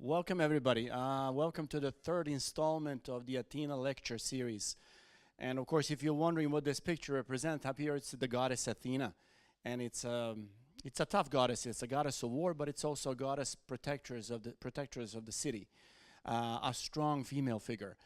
Welcome, everybody. Welcome to the third installment of the Athena lecture series. And of course, if you're wondering what this picture represents, up here it's the goddess Athena. And it's a tough goddess. It's a goddess of war, but it's also a goddess protectors of the city. A strong female figure.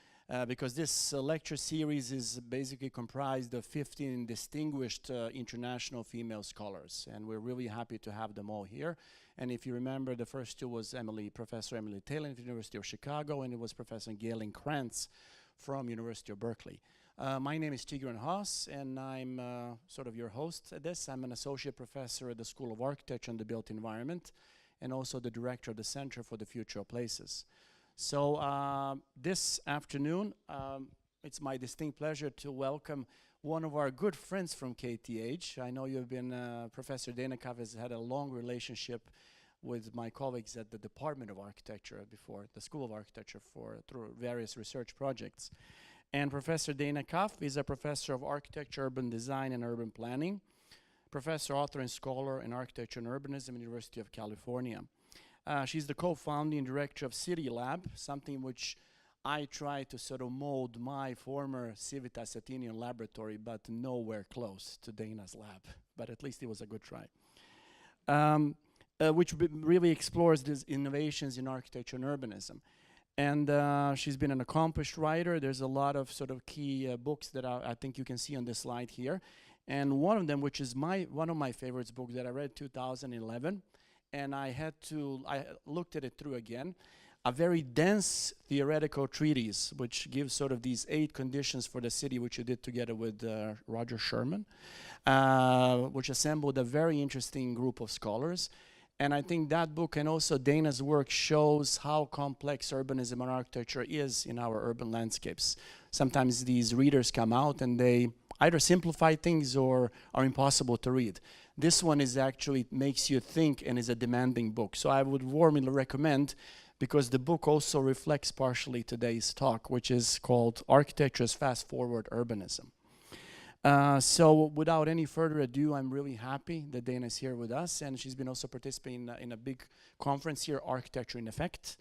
Because this lecture series is basically comprised of 15 distinguished international female scholars. And we're really happy to have them all here. And if you remember, the first two was Professor Emily Taylor at the University of Chicago, and it was Professor Galen Krantz from University of Berkeley. My name is Tigran Haas, and I'm sort of your host at this. I'm an associate professor at the School of Architecture and the Built Environment, and also the director of the Center for the Future of Places. So this afternoon, it's my distinct pleasure to welcome one of our good friends from KTH. I know you've been, Professor Denekov has had a long relationship with my colleagues at the Department of Architecture before, the School of Architecture through various research projects. And Professor Denekov is a professor of architecture, urban design, and urban planning, professor, author, and scholar in architecture and urbanism at the University of California. She's the co-founding director of City Lab, something which I try to sort of mold my former Civitas Athenian laboratory, but nowhere close to Dana's lab. But at least it was a good try. Which really explores these innovations in architecture and urbanism. And she's been an accomplished writer. There's a lot of sort of key books that I think you can see on this slide here. And one of them, which is one of my favorites books that I read 2011, and I looked at it through again, a very dense theoretical treatise, which gives sort of these 8 conditions for the city, which you did together with Roger Sherman, which assembled a very interesting group of scholars. And I think that book and also Dana's work shows how complex urbanism and architecture is in our urban landscapes. Sometimes these readers come out and they either simplify things or are impossible to read. This one is actually makes you think and is a demanding book. So I would warmly recommend, because the book also reflects partially today's talk, which is called Architecture's Fast-Forward Urbanism. So without any further ado, I'm really happy that Dana is here with us, and she's been also participating in a big conference here, Architecture in Effect.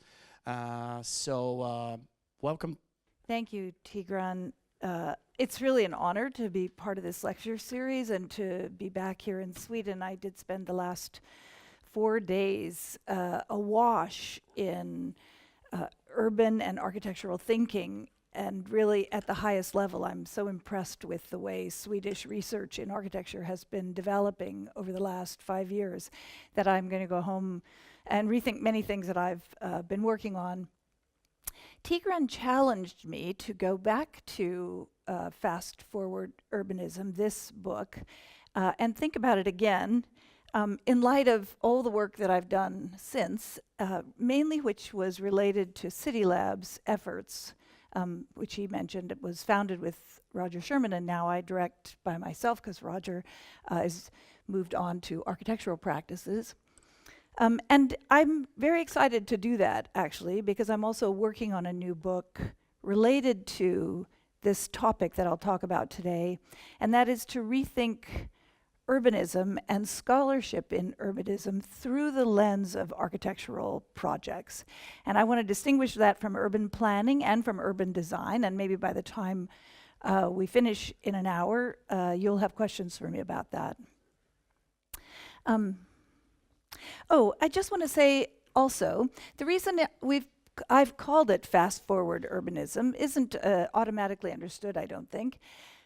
Welcome. Thank you, Tigran. It's really an honor to be part of this lecture series and to be back here in Sweden. I did spend the last 4 days awash in urban and architectural thinking, and really at the highest level. I'm so impressed with the way Swedish research in architecture has been developing over the last 5 years that I'm going to go home and rethink many things that I've been working on. Tigran challenged me to go back to Fast Forward Urbanism, this book, and think about it again in light of all the work that I've done since, mainly which was related to City Lab's efforts, which he mentioned. It was founded with Roger Sherman, and now I direct by myself because Roger has moved on to architectural practices. And I'm very excited to do that, actually, because I'm also working on a new book related to this topic that I'll talk about today, and that is to rethink urbanism and scholarship in urbanism through the lens of architectural projects. And I want to distinguish that from urban planning and from urban design, and maybe by the time we finish in an hour, you'll have questions for me about that. I just want to say also, the reason I've called it fast-forward urbanism isn't automatically understood, I don't think.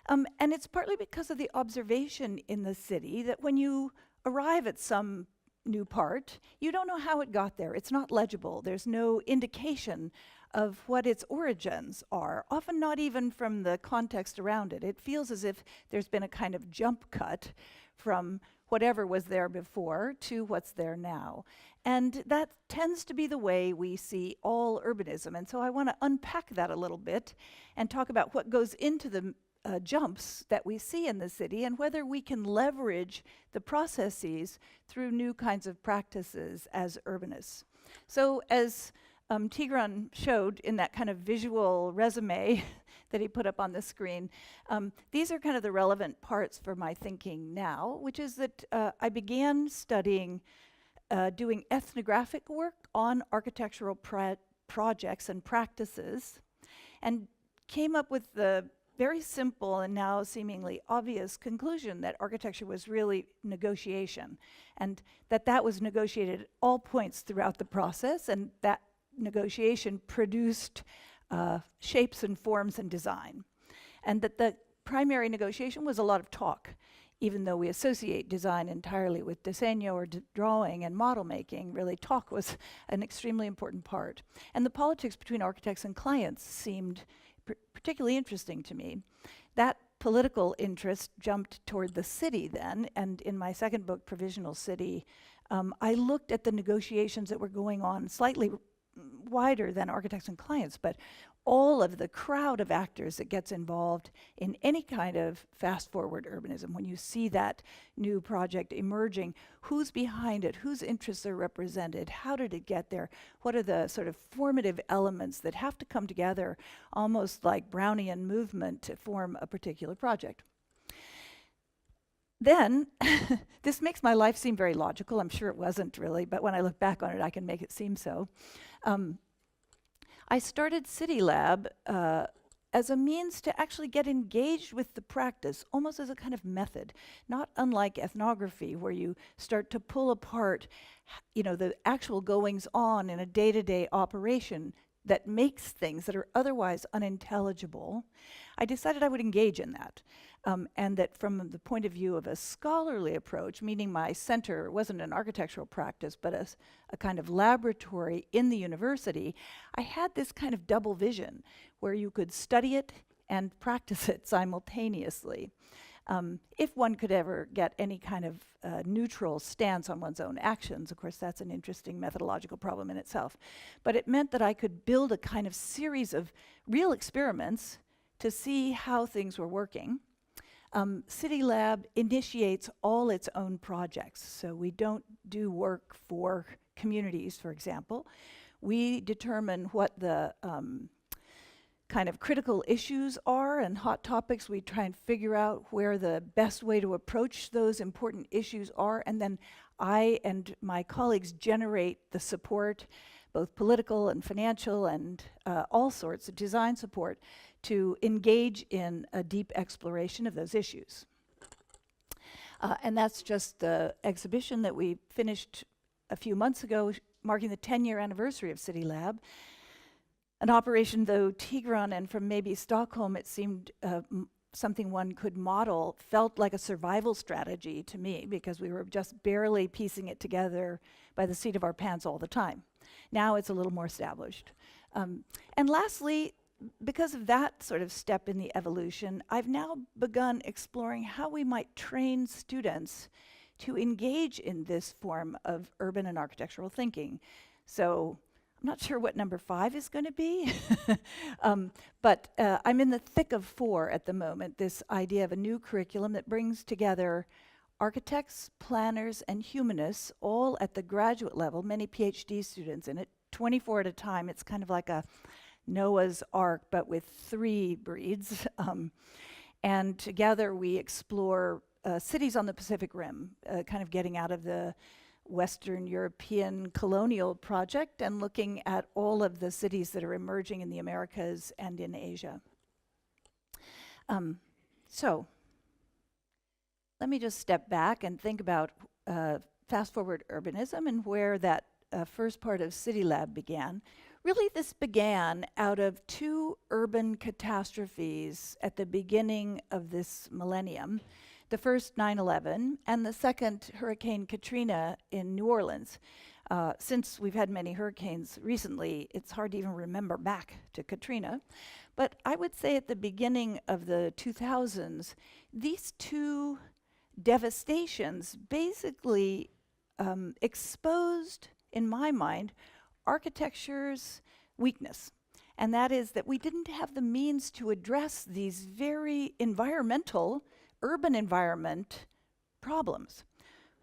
And it's partly because of the observation in the city that when you arrive at some new part, you don't know how it got there. It's not legible. There's no indication of what its origins are, often not even from the context around it. It feels as if there's been a kind of jump cut from whatever was there before to what's there now. And that tends to be the way we see all urbanism. And so I want to unpack that a little bit and talk about what goes into the jumps that we see in the city and whether we can leverage the processes through new kinds of practices as urbanists. So as Tigran showed in that kind of visual resume that he put up on the screen, these are kind of the relevant parts for my thinking now, which is that I began studying doing ethnographic work on architectural projects and practices, and came up with the very simple and now seemingly obvious conclusion that architecture was really negotiation, and that was negotiated at all points throughout the process, and that negotiation produced shapes and forms and design. And that the primary negotiation was a lot of talk, even though we associate design entirely with diseño or drawing and model making. Really, talk was an extremely important part. And the politics between architects and clients seemed particularly interesting to me. That political interest jumped toward the city then, and in my second book, Provisional City, I looked at the negotiations that were going on slightly wider than architects and clients, but all of the crowd of actors that gets involved in any kind of fast-forward urbanism. When you see that new project emerging, who's behind it, whose interests are represented, how did it get there, what are the sort of formative elements that have to come together, almost like Brownian movement, to form a particular project. Then, this makes my life seem very logical. I'm sure it wasn't really, but when I look back on it, I can make it seem so. I started City Lab as a means to actually get engaged with the practice, almost as a kind of method, not unlike ethnography, where you start to pull apart, the actual goings on in a day-to-day operation that makes things that are otherwise unintelligible. I decided I would engage in that. And that from the point of view of a scholarly approach, meaning my center wasn't an architectural practice, but a kind of laboratory in the university, I had this kind of double vision where you could study it and practice it simultaneously. If one could ever get any kind of neutral stance on one's own actions, of course that's an interesting methodological problem in itself. But it meant that I could build a kind of series of real experiments to see how things were working. City Lab initiates all its own projects, so we don't do work for communities, for example. We determine what the kind of critical issues are and hot topics. We try and figure out where the best way to approach those important issues are, and then I and my colleagues generate the support, both political and financial and all sorts of design support, to engage in a deep exploration of those issues. And that's just the exhibition that we finished a few months ago, marking the 10-year anniversary of City Lab. An operation, though Tigran and from maybe Stockholm it seemed something one could model, felt like a survival strategy to me, because we were just barely piecing it together by the seat of our pants all the time. Now it's a little more established. And lastly, because of that sort of step in the evolution, I've now begun exploring how we might train students to engage in this form of urban and architectural thinking. So I'm not sure what number 5 is going to be, but I'm in the thick of 4 at the moment, this idea of a new curriculum that brings together architects, planners, and humanists, all at the graduate level, many PhD students in it, 24 at a time. It's kind of like a Noah's Ark, but with 3 breeds. And together we explore cities on the Pacific Rim, kind of getting out of the Western European colonial project and looking at all of the cities that are emerging in the Americas and in Asia. So let me just step back and think about fast-forward urbanism and where that first part of City Lab began. Really, this began out of 2 urban catastrophes at the beginning of this millennium. The first, 9/11, and the second, Hurricane Katrina in New Orleans. Since we've had many hurricanes recently, it's hard to even remember back to Katrina. But I would say at the beginning of the 2000s, these 2 devastations basically exposed, in my mind, architecture's weakness. And that is that we didn't have the means to address these very environmental, urban environment problems.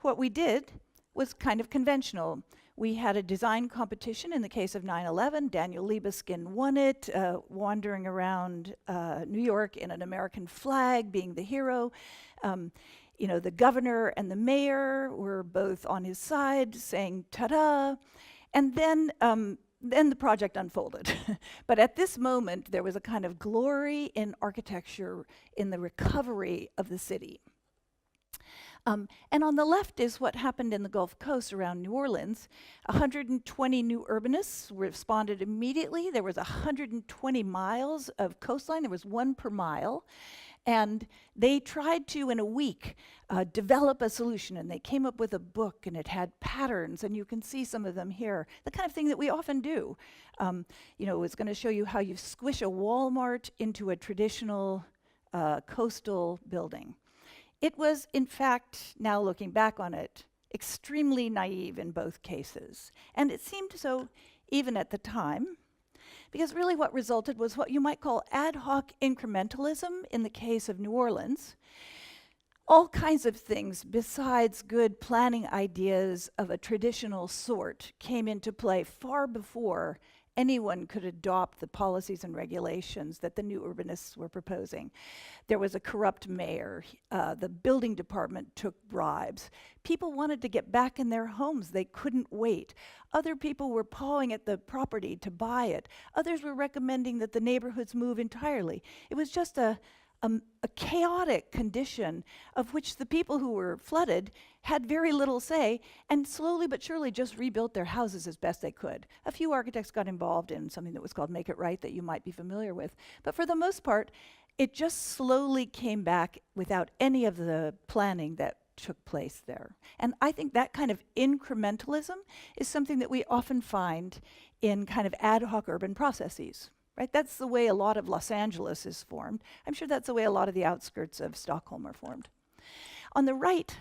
What we did was kind of conventional. We had a design competition in the case of 9/11. Daniel Libeskind won it, wandering around New York in an American flag, being the hero. the governor and the mayor were both on his side saying ta-da, and then the project unfolded. But at this moment, there was a kind of glory in architecture in the recovery of the city. And on the left is what happened in the Gulf Coast around New Orleans. 120 new urbanists responded immediately. There was 120 miles of coastline. There was one per mile. And they tried to, in a week, develop a solution. And they came up with a book, and it had patterns. And you can see some of them here. The kind of thing that we often do. It's going to show you how you squish a Walmart into a traditional coastal building. It was, in fact, now looking back on it, extremely naive in both cases. And it seemed so even at the time, because really what resulted was what you might call ad hoc incrementalism in the case of New Orleans. All kinds of things besides good planning ideas of a traditional sort came into play far before anyone could adopt the policies and regulations that the new urbanists were proposing. There was a corrupt mayor. The building department took bribes. People wanted to get back in their homes. They couldn't wait. Other people were pawing at the property to buy it. Others were recommending that the neighborhoods move entirely. It was just a chaotic condition of which the people who were flooded had very little say, and slowly but surely just rebuilt their houses as best they could. A few architects got involved in something that was called Make It Right that you might be familiar with. But for the most part, it just slowly came back without any of the planning that took place there. And I think that kind of incrementalism is something that we often find in kind of ad hoc urban processes. Right? That's the way a lot of Los Angeles is formed. I'm sure that's the way a lot of the outskirts of Stockholm are formed. On the right,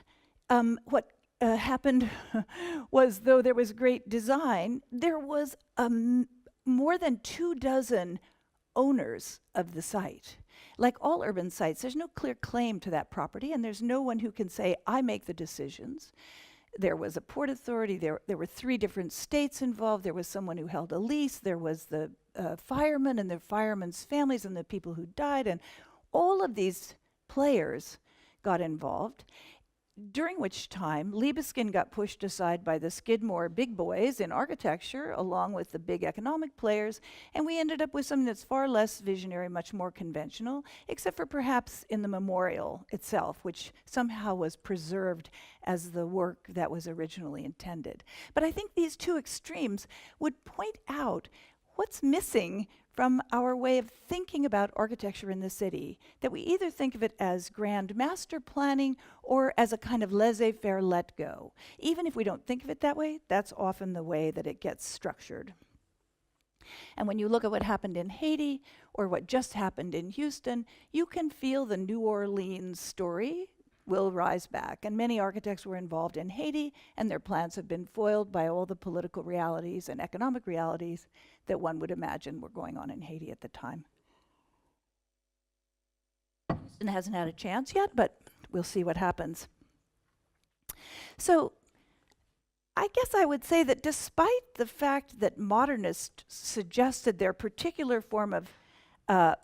what happened was, though there was great design, there was more than 24 owners of the site. Like all urban sites, there's no clear claim to that property, and there's no one who can say, I make the decisions. There was a port authority. There were 3 different states involved. There was someone who held a lease. There was the firemen and their firemen's families and the people who died. And all of these players got involved, during which time Libeskind got pushed aside by the Skidmore big boys in architecture, along with the big economic players, and we ended up with something that's far less visionary, much more conventional, except for perhaps in the memorial itself, which somehow was preserved as the work that was originally intended. But I think these two extremes would point out what's missing from our way of thinking about architecture in the city, that we either think of it as grand master planning or as a kind of laissez-faire let go. Even if we don't think of it that way, that's often the way that it gets structured. And when you look at what happened in Haiti or what just happened in Houston, you can feel the New Orleans story will rise back. And many architects were involved in Haiti, and their plans have been foiled by all the political realities and economic realities that one would imagine were going on in Haiti at the time. Houston hasn't had a chance yet, but we'll see what happens. So I guess I would say that despite the fact that modernists suggested their particular form of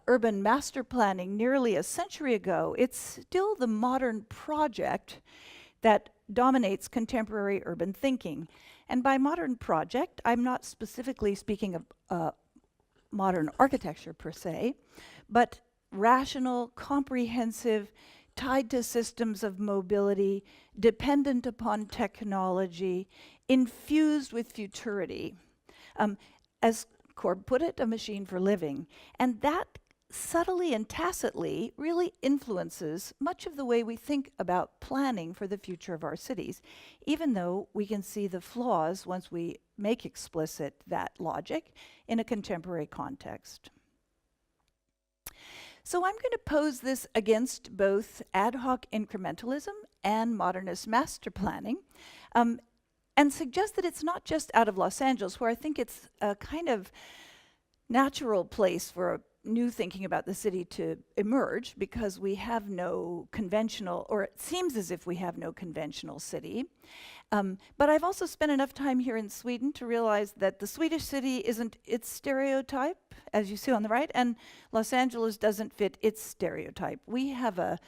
urban master planning nearly a century ago, it's still the modern project that dominates contemporary urban thinking. And by modern project, I'm not specifically speaking of modern architecture per se, but rational, comprehensive, tied to systems of mobility, dependent upon technology, infused with futurity. As Corb put it, a machine for living. And that subtly and tacitly really influences much of the way we think about planning for the future of our cities, even though we can see the flaws once we make explicit that logic in a contemporary context. So I'm going to pose this against both ad hoc incrementalism and modernist master planning, and suggest that it's not just out of Los Angeles, where I think it's a kind of natural place for a new thinking about the city to emerge, because we have no conventional, or it seems as if we have no conventional city. But I've also spent enough time here in Sweden to realize that the Swedish city isn't its stereotype, as you see on the right, and Los Angeles doesn't fit its stereotype. We have a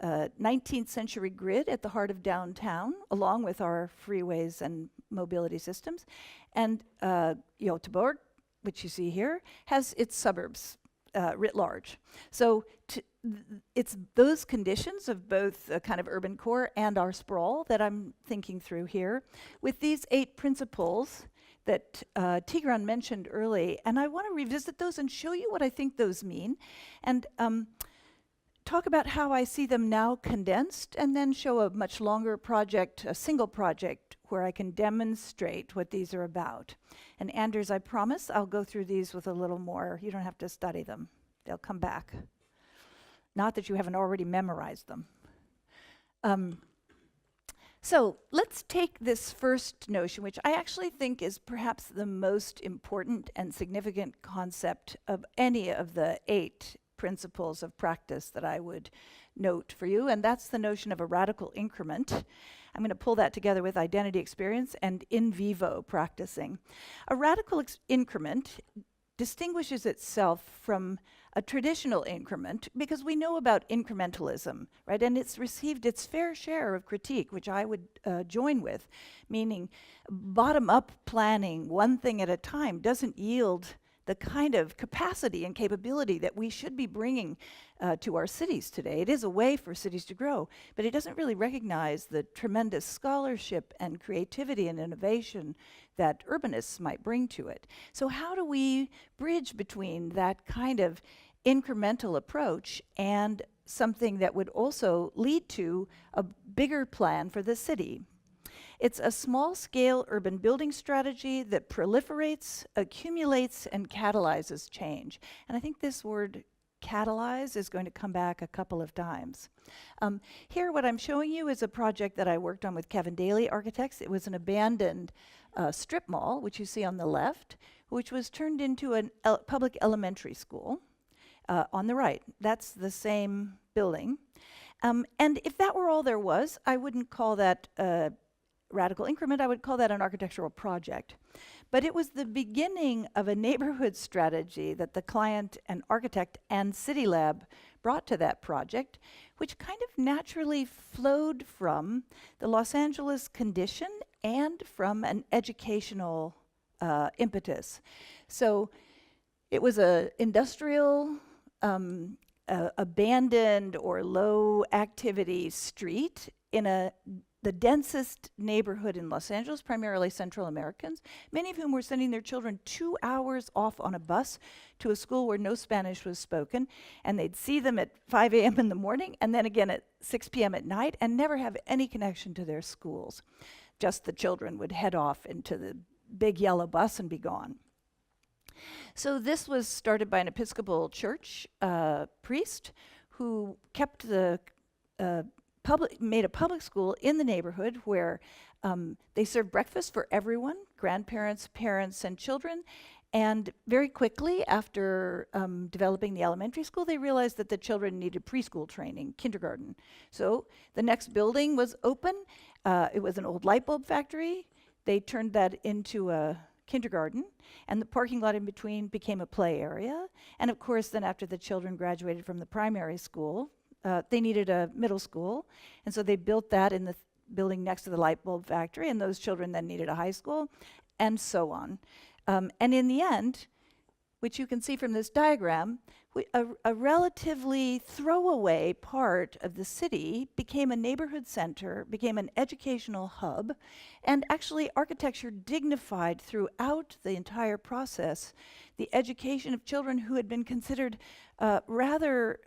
19th century grid at the heart of downtown, along with our freeways and mobility systems. And Göteborg, which you see here, has its suburbs writ large. So it's those conditions of both a kind of urban core and our sprawl that I'm thinking through here, with these 8 principles that Tigran mentioned early. And I want to revisit those and show you what I think those mean, and talk about how I see them now condensed, and then show a much longer project, a single project, where I can demonstrate what these are about. And Anders, I promise I'll go through these with a little more. You don't have to study them. They'll come back. Not that you haven't already memorized them. So let's take this first notion, which I actually think is perhaps the most important and significant concept of any of the 8 principles of practice that I would note for you, and that's the notion of a radical increment. I'm going to pull that together with identity experience and in vivo practicing. A radical increment distinguishes itself from a traditional increment because we know about incrementalism, right? And it's received its fair share of critique, which I would join with, meaning bottom-up planning, one thing at a time, doesn't yield the kind of capacity and capability that we should be bringing to our cities today. It is a way for cities to grow, but it doesn't really recognize the tremendous scholarship and creativity and innovation that urbanists might bring to it. So how do we bridge between that kind of incremental approach and something that would also lead to a bigger plan for the city? It's a small-scale urban building strategy that proliferates, accumulates, and catalyzes change. And I think this word catalyze is going to come back a couple of times. Here, what I'm showing you is a project that I worked on with Kevin Daly Architects. It was an abandoned strip mall, which you see on the left, which was turned into a public elementary school on the right. That's the same building. And if that were all there was, I wouldn't call that radical increment, I would call that an architectural project. But it was the beginning of a neighborhood strategy that the client and architect and City Lab brought to that project, which kind of naturally flowed from the Los Angeles condition and from an educational impetus. So it was an industrial, abandoned or low activity street in the densest neighborhood in Los Angeles, primarily Central Americans, many of whom were sending their children 2 hours off on a bus to a school where no Spanish was spoken, and they'd see them at 5 a.m. in the morning and then again at 6 p.m. at night and never have any connection to their schools. Just the children would head off into the big yellow bus and be gone. So this was started by an Episcopal church priest who kept the made a public school in the neighborhood where they served breakfast for everyone, grandparents, parents, and children. And very quickly, after developing the elementary school, they realized that the children needed preschool training, kindergarten. So the next building was open. It was an old light bulb factory. They turned that into a kindergarten, and the parking lot in between became a play area. And of course, then after the children graduated from the primary school, they needed a middle school, and so they built that in the building next to the light bulb factory, and those children then needed a high school, and so on. And in the end, which you can see from this diagram, a relatively throwaway part of the city became a neighborhood center, became an educational hub, and actually architecture dignified throughout the entire process the education of children who had been considered rather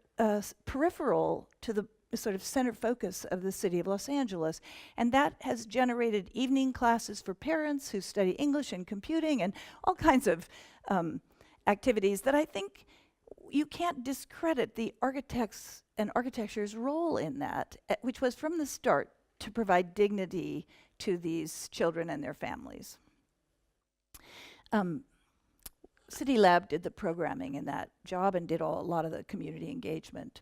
peripheral to the sort of center focus of the city of Los Angeles. And that has generated evening classes for parents who study English and computing and all kinds of activities that I think you can't discredit the architects and architecture's role in that, which was from the start to provide dignity to these children and their families. City Lab did the programming in that job and did a lot of the community engagement.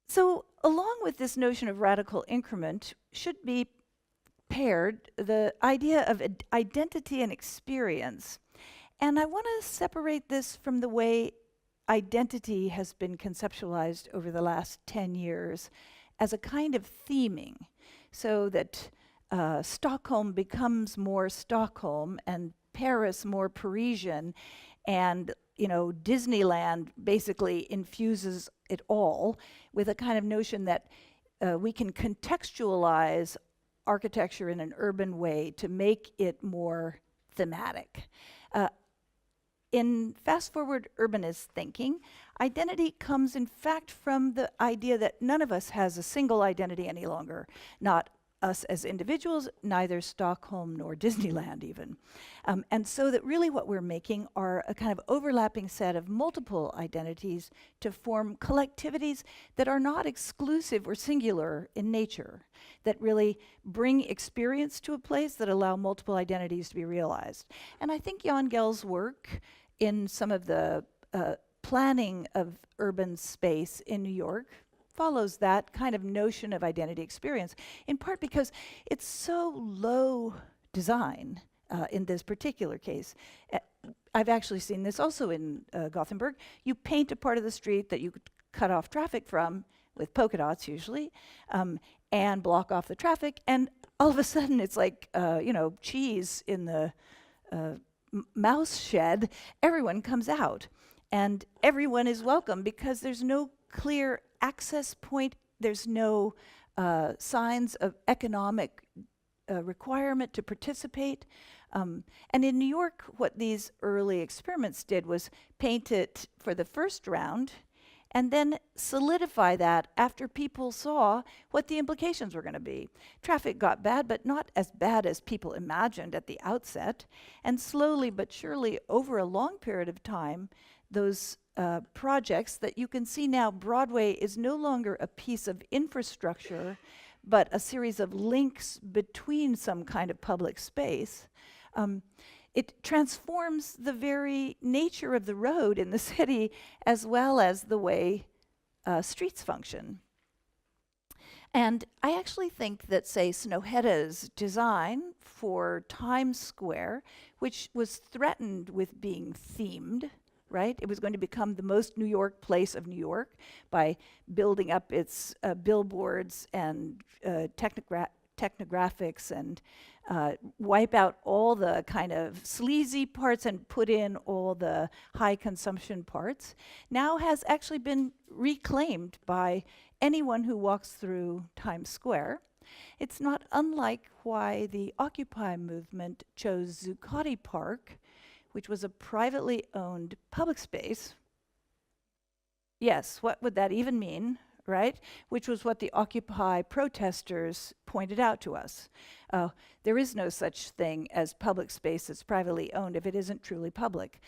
So along with this notion of radical increment should be paired the idea of identity and experience. And I want to separate this from the way identity has been conceptualized over the last 10 years as a kind of theming, so that Stockholm becomes more Stockholm and Paris more Parisian, and Disneyland basically infuses it all with a kind of notion that we can contextualize architecture in an urban way to make it more thematic. In fast-forward urbanist thinking, identity comes in fact from the idea that none of us has a single identity any longer, not us as individuals, neither Stockholm nor Disneyland even. And so that really what we're making are a kind of overlapping set of multiple identities to form collectivities that are not exclusive or singular in nature, that really bring experience to a place that allow multiple identities to be realized. And I think Jan Gehl's work in some of the planning of urban space in New York follows that kind of notion of identity experience, in part because it's so low design in this particular case. I've actually seen this also in Gothenburg. You paint a part of the street that you could cut off traffic from, with polka dots usually, and block off the traffic, and all of a sudden it's like, cheese in the mouse shed. Everyone comes out, and everyone is welcome because there's no clear access point, there's no signs of economic requirement to participate. And in New York, what these early experiments did was paint it for the first round and then solidify that after people saw what the implications were going to be. Traffic got bad, but not as bad as people imagined at the outset. And slowly but surely, over a long period of time, those projects that you can see now, Broadway is no longer a piece of infrastructure, but a series of links between some kind of public space. It transforms the very nature of the road in the city, as well as the way streets function. And I actually think that, say, Snøhetta's design for Times Square, which was threatened with being themed, right? It was going to become the most New York place of New York by building up its billboards and technographics and wipe out all the kind of sleazy parts and put in all the high consumption parts, now has actually been reclaimed by anyone who walks through Times Square. It's not unlike why the Occupy movement chose Zuccotti Park, which was a privately owned public space. Yes, what would that even mean, right? Which was what the Occupy protesters pointed out to us. There is no such thing as public space that's privately owned if it isn't truly public.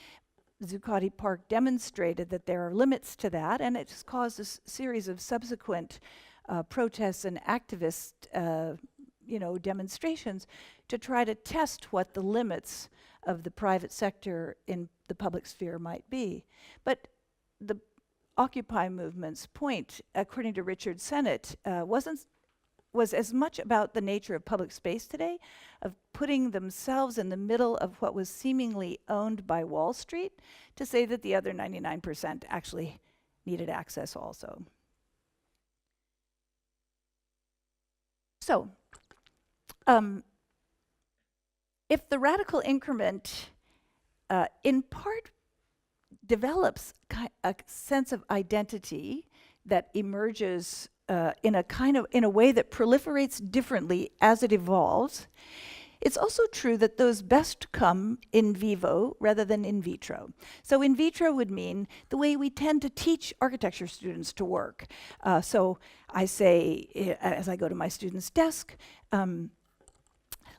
Zuccotti Park demonstrated that there are limits to that, and it has caused a series of subsequent protests and activist demonstrations to try to test what the limits of the private sector in the public sphere might be. But the Occupy movement's point, according to Richard Sennett, was as much about the nature of public space today, of putting themselves in the middle of what was seemingly owned by Wall Street, to say that the other 99% actually needed access also. So, if the radical increment in part develops a sense of identity that emerges in a way that proliferates differently as it evolves, it's also true that those best come in vivo rather than in vitro. So in vitro would mean the way we tend to teach architecture students to work. So I say, as I go to my student's desk,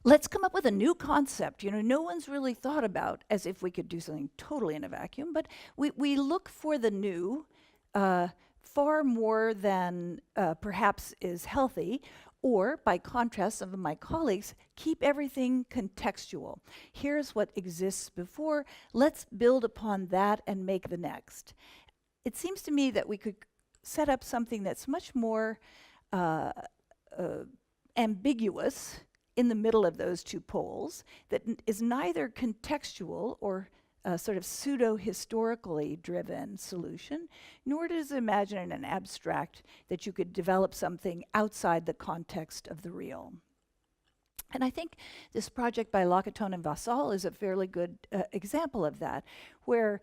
let's come up with a new concept, no one's really thought about, as if we could do something totally in a vacuum, but we look for the new far more than perhaps is healthy, or by contrast, some of my colleagues keep everything contextual. Here's what exists before, let's build upon that and make the next. It seems to me that we could set up something that's much more ambiguous in the middle of those two poles, that is neither contextual or a sort of pseudo-historically driven solution, nor does it imagine in an abstract that you could develop something outside the context of the real. And I think this project by Lacatone and Vassal is a fairly good example of that, where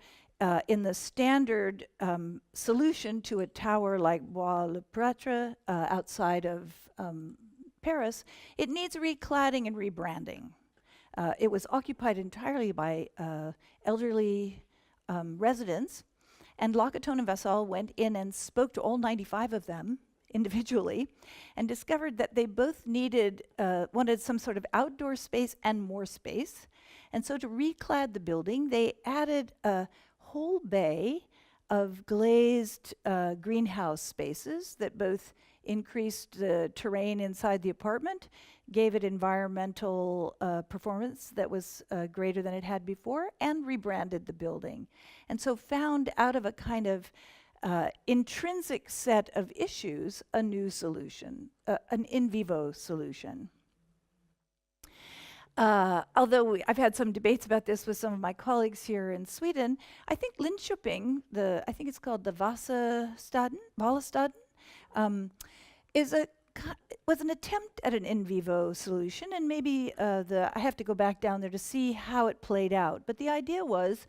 in the standard solution to a tower like Bois-le-Pretre outside of Paris, it needs recladding and rebranding. It was occupied entirely by elderly residents, and Lacatone and Vassal went in and spoke to all 95 of them individually and discovered that they both wanted some sort of outdoor space and more space. And so to reclad the building, they added a whole bay of glazed greenhouse spaces that both increased the terrain inside the apartment, gave it environmental performance that was greater than it had before, and rebranded the building. And so found out of a kind of intrinsic set of issues a new solution, an in vivo solution. Although I've had some debates about this with some of my colleagues here in Sweden, I think Linköping, I think it's called the Vallastaden, was an attempt at an in vivo solution, and maybe I have to go back down there to see how it played out. But the idea was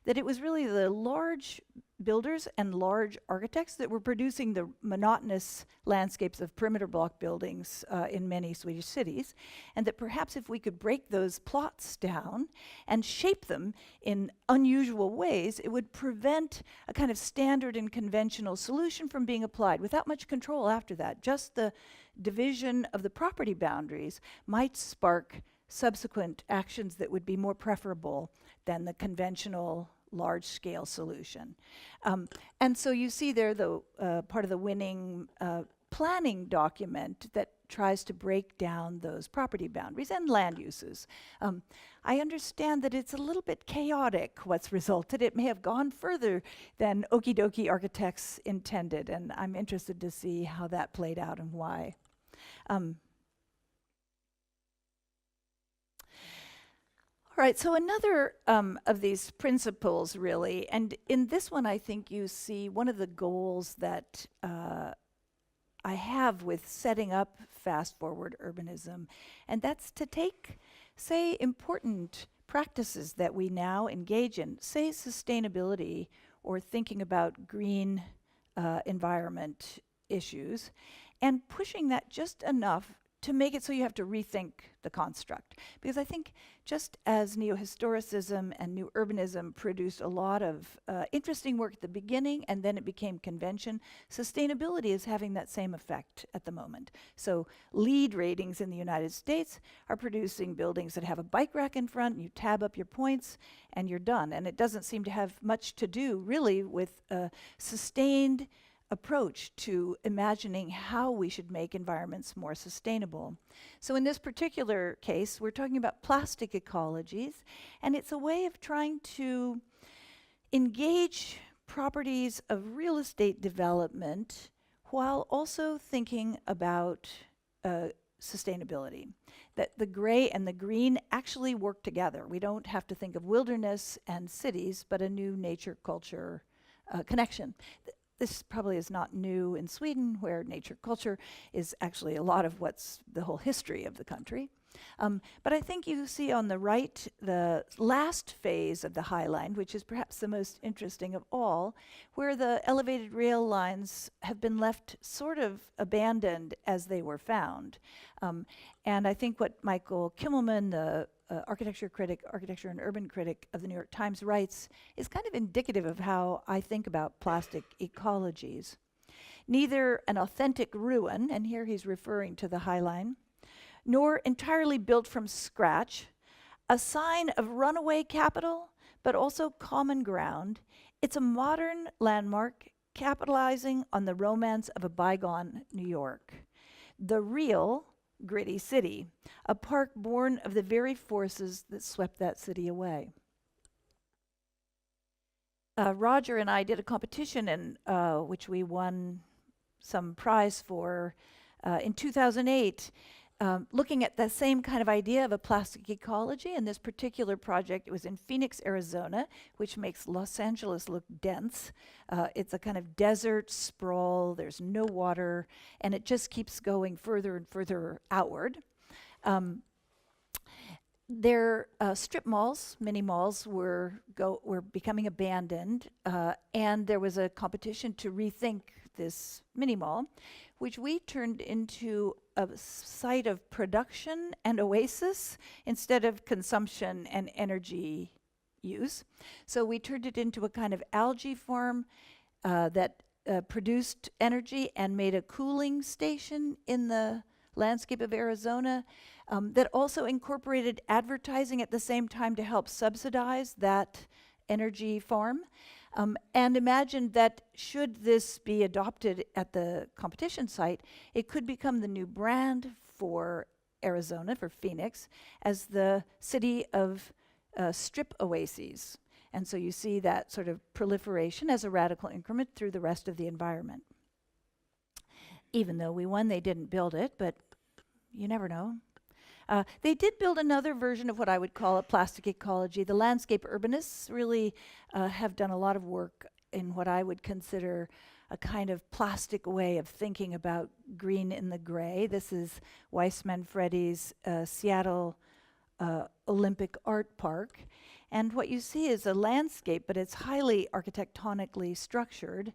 that it was really the large builders and large architects that were producing the monotonous landscapes of perimeter block buildings in many Swedish cities, and that perhaps if we could break those plots down and shape them in unusual ways, it would prevent a kind of standard and conventional solution from being applied without much control after that. Just the division of the property boundaries might spark subsequent actions that would be more preferable than the conventional large-scale solution. And so you see there the part of the winning planning document that tries to break down those property boundaries and land uses. I understand that it's a little bit chaotic what's resulted. It may have gone further than okie dokie architects intended, and I'm interested to see how that played out and why. All right, so another of these principles, really, and in this one I think you see one of the goals that I have with setting up fast-forward urbanism, and that's to take, say, important practices that we now engage in, say sustainability or thinking about green environment issues, and pushing that just enough to make it so you have to rethink the construct. Because I think just as neo-historicism and new urbanism produced a lot of interesting work at the beginning and then it became convention, sustainability is having that same effect at the moment. So LEED ratings in the United States are producing buildings that have a bike rack in front, and you tab up your points and you're done. And it doesn't seem to have much to do really with sustained approach to imagining how we should make environments more sustainable. So in this particular case, we're talking about plastic ecologies, and it's a way of trying to engage properties of real estate development while also thinking about sustainability. That the gray and the green actually work together. We don't have to think of wilderness and cities, but a new nature-culture connection. This probably is not new in Sweden, where nature culture is actually a lot of what's the whole history of the country. But I think you see on the right the last phase of the High Line, which is perhaps the most interesting of all, where the elevated rail lines have been left sort of abandoned as they were found. And I think what Michael Kimmelman, the architecture and urban critic of the New York Times, writes is kind of indicative of how I think about plastic ecologies. Neither an authentic ruin, and here he's referring to the High Line, nor entirely built from scratch, a sign of runaway capital, but also common ground. It's a modern landmark capitalizing on the romance of a bygone New York. The real gritty city, a park born of the very forces that swept that city away. Roger and I did a competition in which we won some prize for in 2008, looking at the same kind of idea of a plastic ecology. In this particular project, it was in Phoenix, Arizona, which makes Los Angeles look dense. It's a kind of desert sprawl, there's no water, and it just keeps going further and further outward. Their strip malls, mini malls, were becoming abandoned, and there was a competition to rethink this mini mall, which we turned into a site of production and oasis instead of consumption and energy use. So we turned it into a kind of algae farm that produced energy and made a cooling station in the landscape of Arizona that also incorporated advertising at the same time to help subsidize that energy farm. And imagined that should this be adopted at the competition site, it could become the new brand for Arizona, for Phoenix, as the city of strip oases. And so you see that sort of proliferation as a radical increment through the rest of the environment. Even though we won, they didn't build it, but you never know. They did build another version of what I would call a plastic ecology. The landscape urbanists really have done a lot of work in what I would consider a kind of plastic way of thinking about green in the gray. This is Weissman Freddy's Seattle Olympic Art Park. And what you see is a landscape, but it's highly architectonically structured.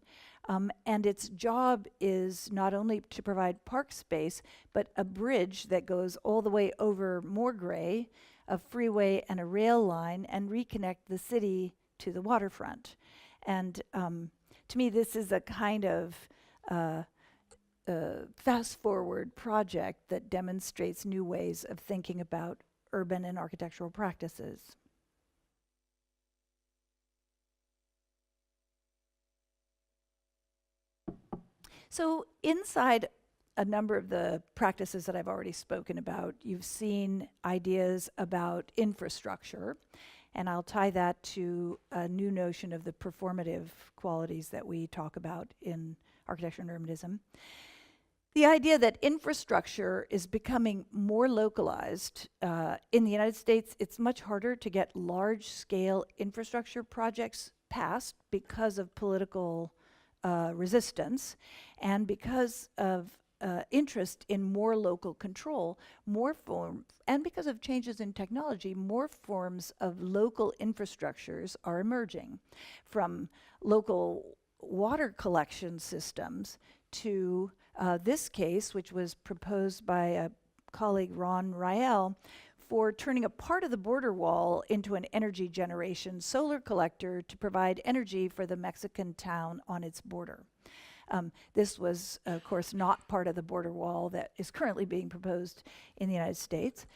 And its job is not only to provide park space, but a bridge that goes all the way over more gray, a freeway and a rail line, and reconnect the city to the waterfront. And to me, this is a kind of fast-forward project that demonstrates new ways of thinking about urban and architectural practices. So inside a number of the practices that I've already spoken about, you've seen ideas about infrastructure, and I'll tie that to a new notion of the performative qualities that we talk about in architecture and urbanism. The idea that infrastructure is becoming more localized. In the United States, it's much harder to get large-scale infrastructure projects passed because of political resistance, and because of interest in more local control, and because of changes in technology, more forms of local infrastructures are emerging, from local water collection systems to this case, which was proposed by a colleague, Ron Rael, for turning a part of the border wall into an energy generation solar collector to provide energy for the Mexican town on its border. This was, of course, not part of the border wall that is currently being proposed in the United States.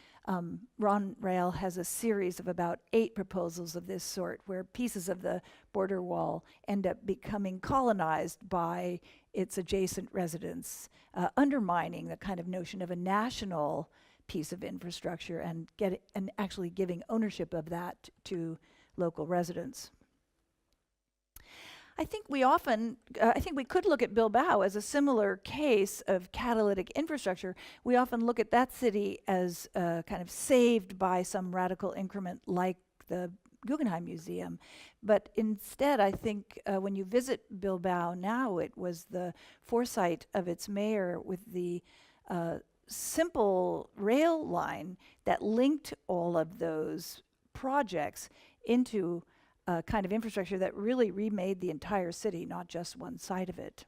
Ron Rael has a series of about 8 proposals of this sort, where pieces of the border wall end up becoming colonized by its adjacent residents, undermining the kind of notion of a national piece of infrastructure and actually giving ownership of that to local residents. I think we could look at Bilbao as a similar case of catalytic infrastructure. We often look at that city as kind of saved by some radical increment like the Guggenheim Museum. But instead, I think when you visit Bilbao now, it was the foresight of its mayor with the simple rail line that linked all of those projects into a kind of infrastructure that really remade the entire city, not just one side of it.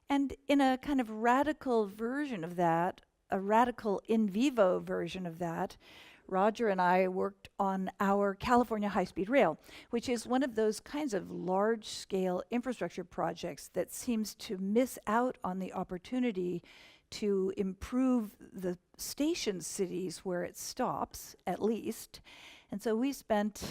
And in a kind of radical version of that, a radical in vivo version of that, Roger and I worked on our California high-speed rail, which is one of those kinds of large-scale infrastructure projects that seems to miss out on the opportunity to improve the station cities where it stops, at least. And so we spent,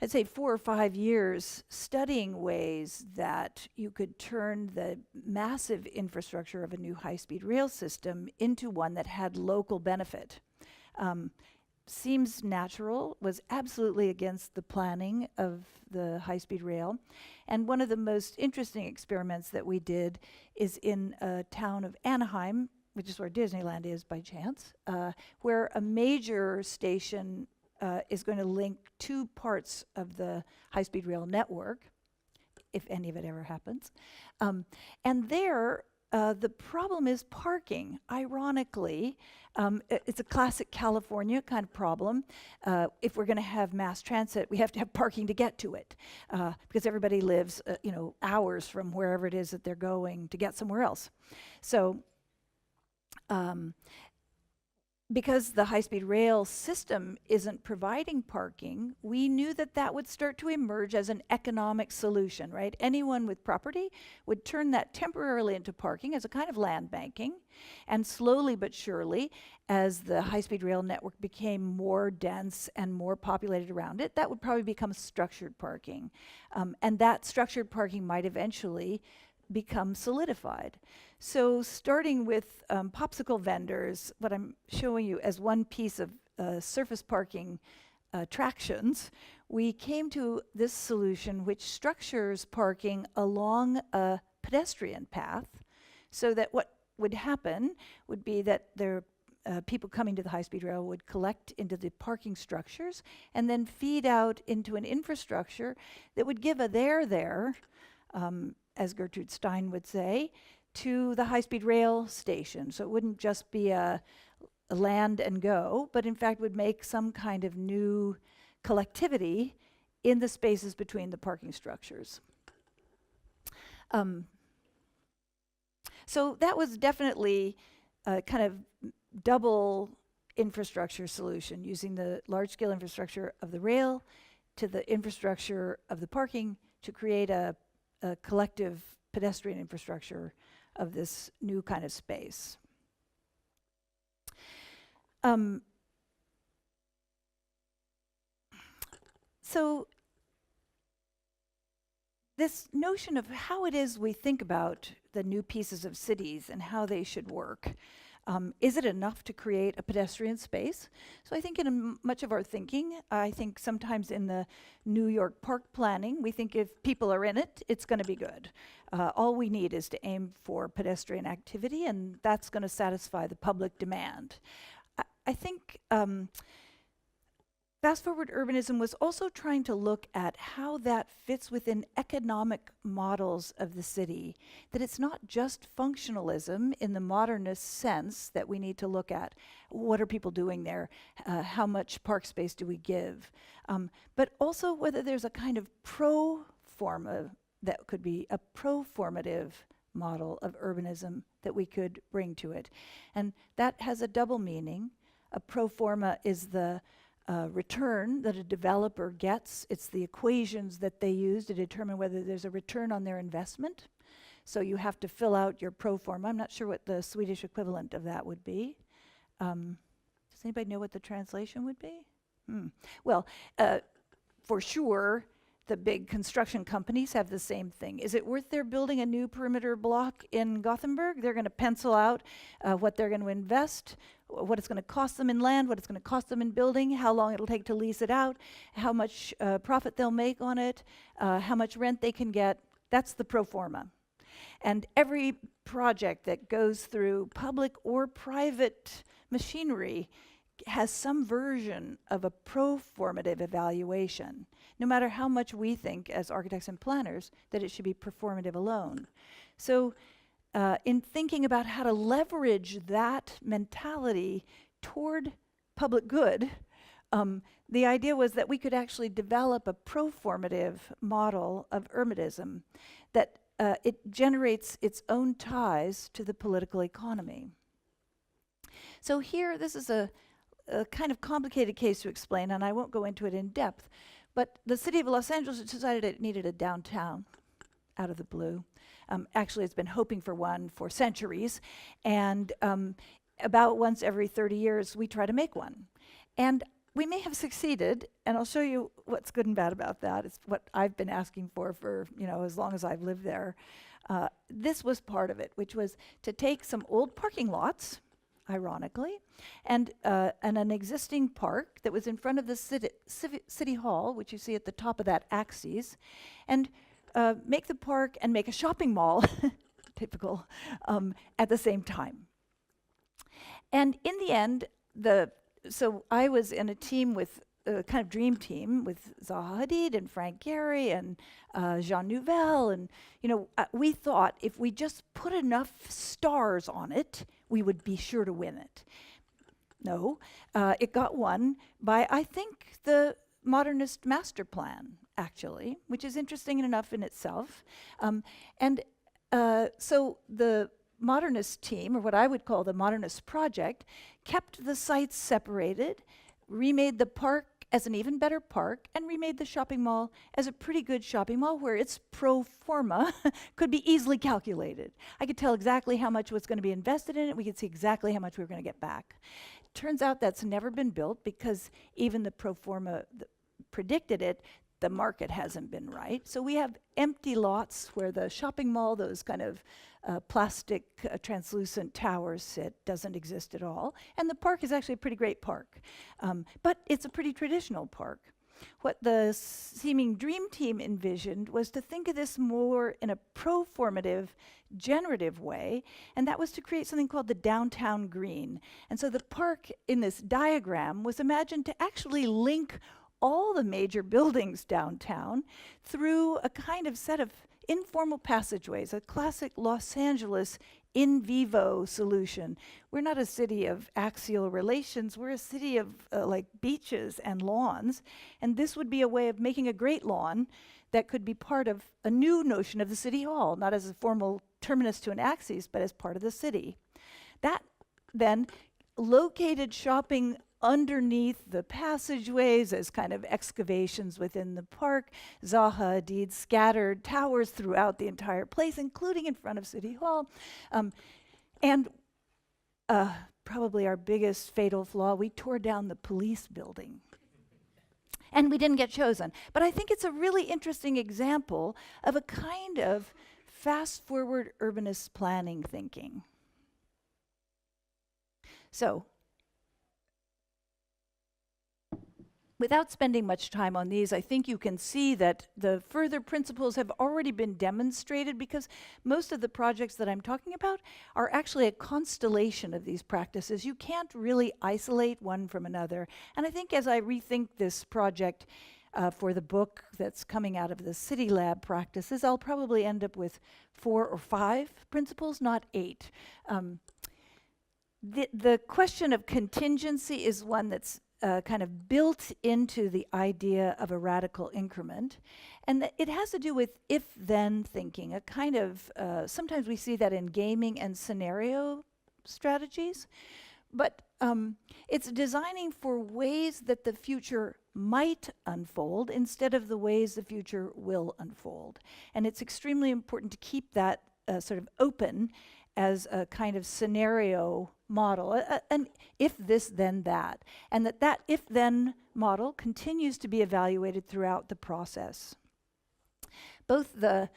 I'd say, 4 or 5 years studying ways that you could turn the massive infrastructure of a new high-speed rail system into one that had local benefit. seems natural, was absolutely against the planning of the high-speed rail. And one of the most interesting experiments that we did is in a town of Anaheim, which is where Disneyland is by chance, where a major station is going to link two parts of the high-speed rail network, if any of it ever happens. And there, the problem is parking. Ironically, it's a classic California kind of problem. If we're going to have mass transit, we have to have parking to get to it, because everybody lives, hours from wherever it is that they're going to get somewhere else. So, because the high-speed rail system isn't providing parking, we knew that that would start to emerge as an economic solution, right? Anyone with property would turn that temporarily into parking as a kind of land banking, and slowly but surely, as the high-speed rail network became more dense and more populated around it, that would probably become structured parking. And that structured parking might eventually become solidified. So starting with popsicle vendors, what I'm showing you as one piece of surface parking attractions, we came to this solution which structures parking along a pedestrian path, so that what would happen would be that there people coming to the high-speed rail would collect into the parking structures and then feed out into an infrastructure that would give a there, as Gertrude Stein would say, to the high-speed rail station. So it wouldn't just be a land and go, but in fact would make some kind of new collectivity in the spaces between the parking structures. So that was definitely a kind of double infrastructure solution, using the large-scale infrastructure of the rail to the infrastructure of the parking to create a collective pedestrian infrastructure of this new kind of space. So this notion of how it is we think about the new pieces of cities and how they should work. Is it enough to create a pedestrian space? So I think in much of our thinking, I think sometimes in the New York park planning, we think if people are in it, it's going to be good. All we need is to aim for pedestrian activity, and that's going to satisfy the public demand. I think fast-forward urbanism was also trying to look at how that fits within economic models of the city, that it's not just functionalism in the modernist sense that we need to look at. What are people doing there? How much park space do we give? But also whether there's a kind of pro-forma that could be a pro-formative model of urbanism that we could bring to it. And that has a double meaning. A pro forma is the return that a developer gets. It's the equations that they use to determine whether there's a return on their investment. So you have to fill out your pro forma. I'm not sure what the Swedish equivalent of that would be. Does anybody know what the translation would be? Well, for sure, the big construction companies have the same thing. Is it worth their building a new perimeter block in Gothenburg? They're going to pencil out what they're going to invest, what it's going to cost them in land, what it's going to cost them in building, how long it'll take to lease it out, how much profit they'll make on it, how much rent they can get. That's the pro forma. And every project that goes through public or private machinery has some version of a pro-formative evaluation, no matter how much we think as architects and planners that it should be performative alone. So in thinking about how to leverage that mentality toward public good, the idea was that we could actually develop a pro-formative model of urbanism that it generates its own ties to the political economy. So here, this is a kind of complicated case to explain, and I won't go into it in depth, but the city of Los Angeles decided it needed a downtown out of the blue. Actually, it's been hoping for one for centuries, and about once every 30 years, we try to make one. And we may have succeeded, and I'll show you what's good and bad about that. It's what I've been asking for as long as I've lived there. This was part of it, which was to take some old parking lots. ironically, and an existing park that was in front of the city hall, which you see at the top of that axis, and make the park and make a shopping mall, typical, at the same time. And in the end, so I was in a team with a kind of dream team with Zaha Hadid and Frank Gehry and Jean Nouvel, and we thought if we just put enough stars on it, we would be sure to win it. No, it got won by, I think, the modernist master plan, actually, which is interesting enough in itself. So the modernist team, or what I would call the modernist project, kept the sites separated, remade the park as an even better park, and remade the shopping mall as a pretty good shopping mall where its pro forma could be easily calculated. I could tell exactly how much was going to be invested in it. We could see exactly how much we were going to get back. Turns out that's never been built because even the pro forma predicted it. The market hasn't been right. So we have empty lots where the shopping mall, those kind of plastic translucent towers sit, doesn't exist at all. And the park is actually a pretty great park. But it's a pretty traditional park. What the seeming dream team envisioned was to think of this more in a pro-formative, generative way, and that was to create something called the downtown green. And so the park in this diagram was imagined to actually link all the major buildings downtown through a kind of set of informal passageways, a classic Los Angeles in vivo solution. We're not a city of axial relations, we're a city of like beaches and lawns, and this would be a way of making a great lawn that could be part of a new notion of the city hall, not as a formal terminus to an axis, but as part of the city. That then located shopping underneath the passageways as kind of excavations within the park. Zaha Hadid scattered towers throughout the entire place, including in front of City Hall. And probably our biggest fatal flaw, we tore down the police building. And we didn't get chosen. But I think it's a really interesting example of a kind of fast-forward urbanist planning thinking. So, without spending much time on these, I think you can see that the further principles have already been demonstrated because most of the projects that I'm talking about are actually a constellation of these practices. You can't really isolate one from another. And I think as I rethink this project for the book that's coming out of the City Lab practices, I'll probably end up with 4 or 5 principles, not 8. The question of contingency is one that's kind of built into the idea of a radical increment. And it has to do with if-then thinking, a kind of, sometimes we see that in gaming and scenario strategies, but it's designing for ways that the future might unfold instead of the ways the future will unfold. And it's extremely important to keep that sort of open as a kind of scenario model, an if this, then that. And that if-then model continues to be evaluated throughout the process. Both the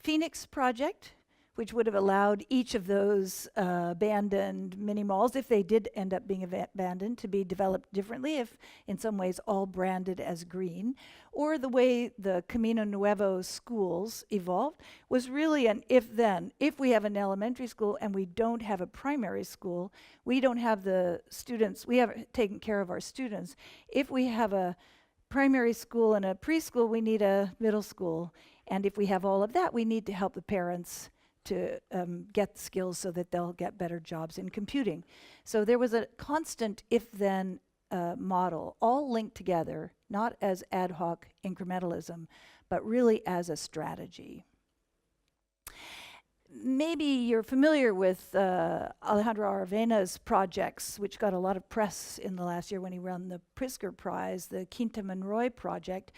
Phoenix project, which would have allowed each of those abandoned mini-malls, if they did end up being abandoned, to be developed differently, if in some ways all branded as green, or the way the Camino Nuevo schools evolved, was really an if-then. If we have an elementary school and we don't have a primary school, we don't have the students, we haven't taken care of our students. If we have a primary school and a preschool, we need a middle school. And if we have all of that, we need to help the parents to get skills so that they'll get better jobs in computing. So there was a constant if-then model, all linked together, not as ad hoc incrementalism, but really as a strategy. Maybe you're familiar with Alejandro Aravena's projects, which got a lot of press in the last year when he won the Pritzker Prize, the Quinta Monroy project,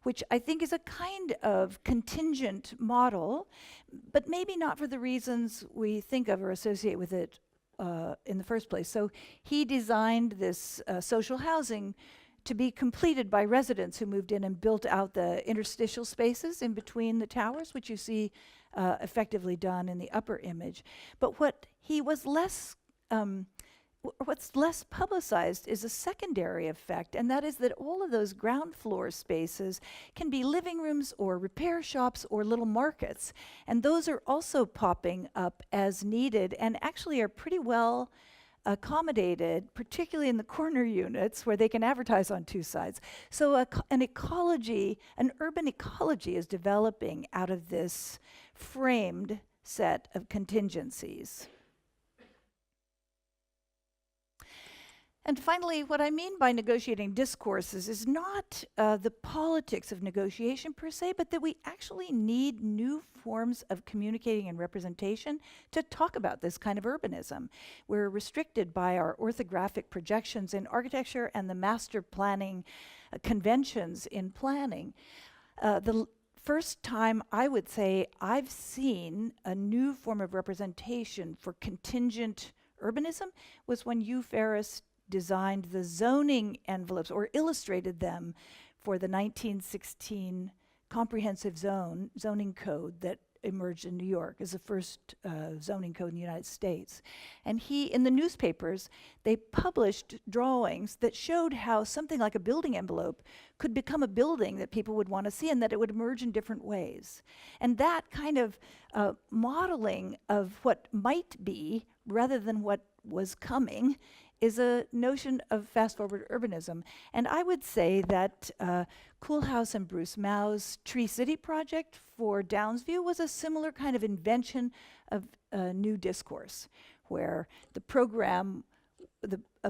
which I think is a kind of contingent model, but maybe not for the reasons we think of or associate with it in the first place. So he designed this social housing to be completed by residents who moved in and built out the interstitial spaces in between the towers, which you see effectively done in the upper image. But what he was less what's less publicized is a secondary effect, and that is that all of those ground floor spaces can be living rooms or repair shops or little markets. And those are also popping up as needed and actually are pretty well accommodated, particularly in the corner units where they can advertise on two sides. So an urban ecology is developing out of this framed set of contingencies. And finally, what I mean by negotiating discourses is not the politics of negotiation per se, but that we actually need new forms of communicating and representation to talk about this kind of urbanism. We're restricted by our orthographic projections in architecture and the master planning conventions in planning. The first time I would say I've seen a new form of representation for contingent urbanism was when Hugh Ferris designed the zoning envelopes or illustrated them for the 1916 comprehensive zoning code that emerged in New York as the first zoning code in the United States. And in the newspapers, they published drawings that showed how something like a building envelope could become a building that people would want to see and that it would emerge in different ways. And that kind of modeling of what might be rather than what was coming is a notion of fast-forward urbanism. And I would say that Koolhaas and Bruce Mau's Tree City project for Downsview was a similar kind of invention of new discourse, where the program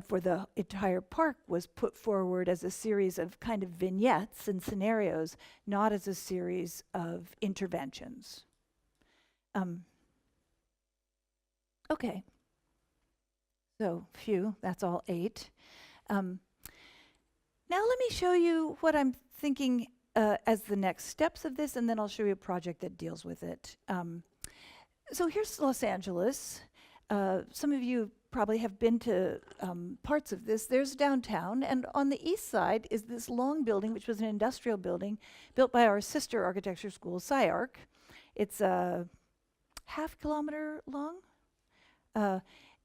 for the entire park was put forward as a series of kind of vignettes and scenarios, not as a series of interventions. Okay. So, that's all 8. Now let me show you what I'm thinking as the next steps of this, and then I'll show you a project that deals with it. So here's Los Angeles. Some of you probably have been to parts of this. There's downtown, and on the east side is this long building, which was an industrial building built by our sister architecture school, SciArc. It's a half kilometer long.